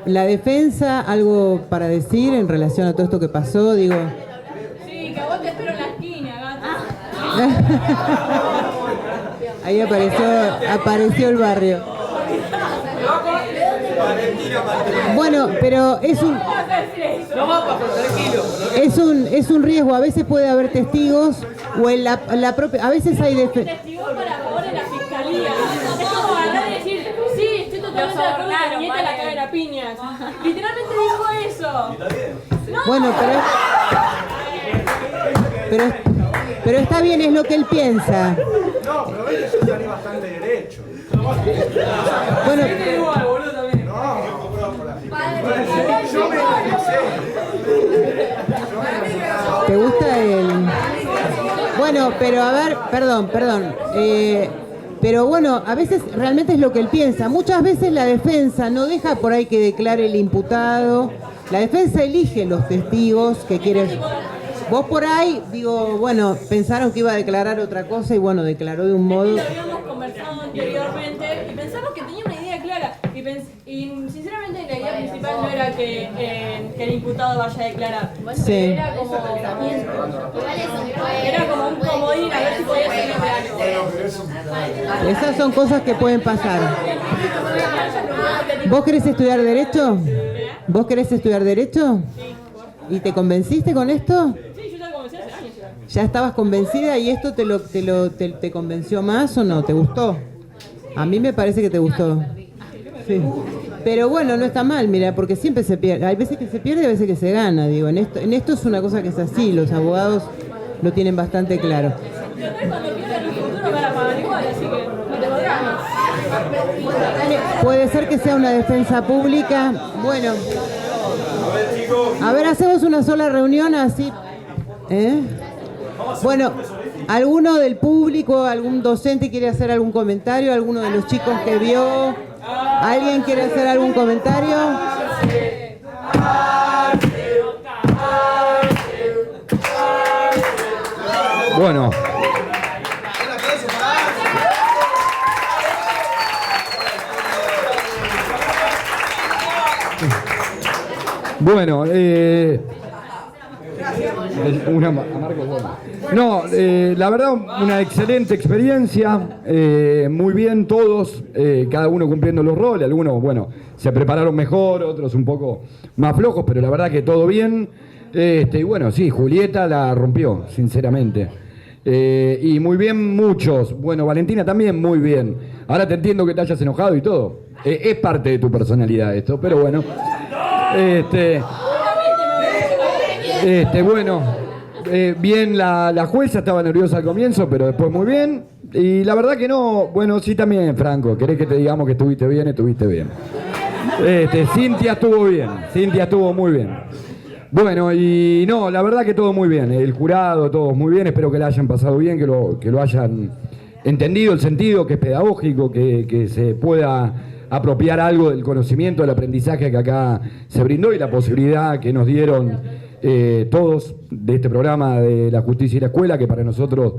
la defensa, algo para decir en relación a todo esto que pasó, digo. Sí, que a vos te espero en la esquina, gata. Ahí apareció el barrio. Bueno, pero es un riesgo. A veces puede haber testigos o en la propia. A veces hay testigos para favor de la fiscalía. Es como agarrar y decir, sí, estoy totalmente de acuerdo con Nieta la caga de piñas. Literalmente dijo eso. Bueno, pero está bien, es lo que él piensa. No, pero ves que yo salí bastante derecho. Bueno, yo me ¿te gusta el...? Bueno, pero a ver, perdón. Pero bueno, a veces realmente es lo que él piensa. Muchas veces la defensa no deja por ahí que declare el imputado. La defensa elige los testigos que quieren. Vos por ahí, digo, bueno, pensaron que iba a declarar otra cosa y bueno, declaró de un modo... Lo habíamos conversado anteriormente y pensamos que tenía una idea clara. Y sinceramente la idea principal no era que el imputado vaya a declarar. Sí. Era como un comodín a ver si podía ser algo. Esas son cosas que pueden pasar. ¿Vos querés estudiar Derecho? ¿Vos querés estudiar Derecho? ¿Y te convenciste con esto? Sí, yo estaba convencida hace años. ¿Ya estabas convencida y esto te convenció más o no? ¿Te gustó? A mí me parece que te gustó. Sí. Pero bueno, no está mal, mira, porque siempre se pierde. Hay veces que se pierde y a veces que se gana. Digo, en esto es una cosa que es así. Los abogados lo tienen bastante claro. Puede ser que sea una defensa pública. Bueno, A ver, hacemos una sola reunión así. Bueno, ¿alguno del público, algún docente quiere hacer algún comentario? ¿Alguno de los chicos que vio? ¿Alguien quiere hacer algún comentario? Bueno. Bueno, la verdad, una excelente experiencia, muy bien todos, cada uno cumpliendo los roles, algunos, bueno, se prepararon mejor, otros un poco más flojos, pero la verdad que todo bien, y bueno, sí, Julieta la rompió, sinceramente, y muy bien muchos, bueno, Valentina también muy bien, ahora te entiendo que te hayas enojado y todo, es parte de tu personalidad esto, pero bueno. Bueno, bien la jueza, estaba nerviosa al comienzo, pero después muy bien. Y la verdad que no, bueno, sí también, Franco, ¿querés que te digamos que estuviste bien? Estuviste bien. Cintia estuvo bien, Cintia estuvo muy bien. Bueno, y no, la verdad que todo muy bien, el jurado, todos muy bien, espero que la hayan pasado bien, que lo hayan entendido el sentido, que es pedagógico, que se pueda apropiar algo del conocimiento, del aprendizaje que acá se brindó y la posibilidad que nos dieron todos de este programa de la justicia y la escuela, que para nosotros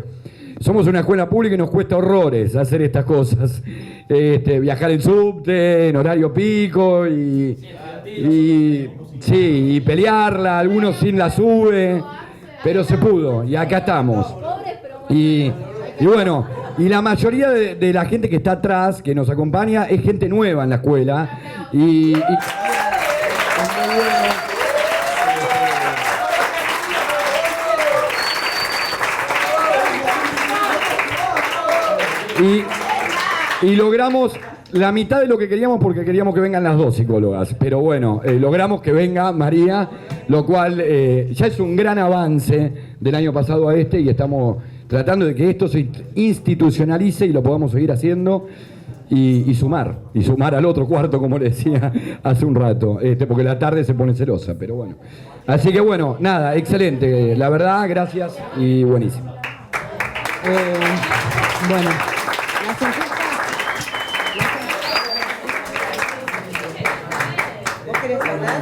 somos una escuela pública y nos cuesta horrores hacer estas cosas. Viajar en subte, en horario pico y pelearla, algunos sin la sube, pero se pudo y acá estamos. Y bueno, y la mayoría de la gente que está atrás, que nos acompaña, es gente nueva en la escuela. Y logramos la mitad de lo que queríamos porque queríamos que vengan las dos psicólogas. Pero bueno, logramos que venga María, lo cual ya es un gran avance del año pasado a este y estamos tratando de que esto se institucionalice y lo podamos seguir haciendo y sumar al otro cuarto, como le decía hace un rato, porque la tarde se pone celosa, pero bueno. Así que bueno, nada, excelente, la verdad, gracias y buenísimo. Bueno, ¿vos querés hablar?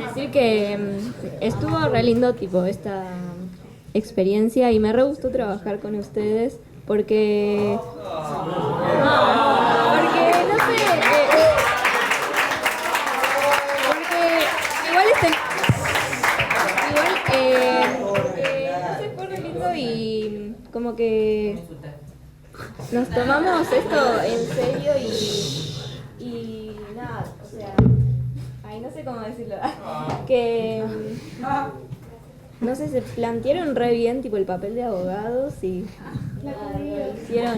Decir que estuvo re lindo tipo esta experiencia y me re gustó trabajar con ustedes porque no sé, porque igual no sé, fue re lindo y como que nos tomamos esto en serio y nada, o sea, ay, no sé cómo decirlo, que no sé, se plantearon re bien tipo el papel de abogados y nada, lo hicieron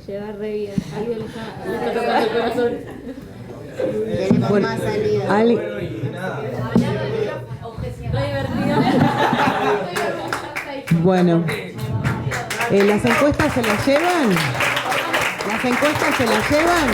llevar re bien. Algo les está tocando el corazón. Bueno, bueno, ¿las encuestas se las llevan? ¿Las encuestas se las llevan?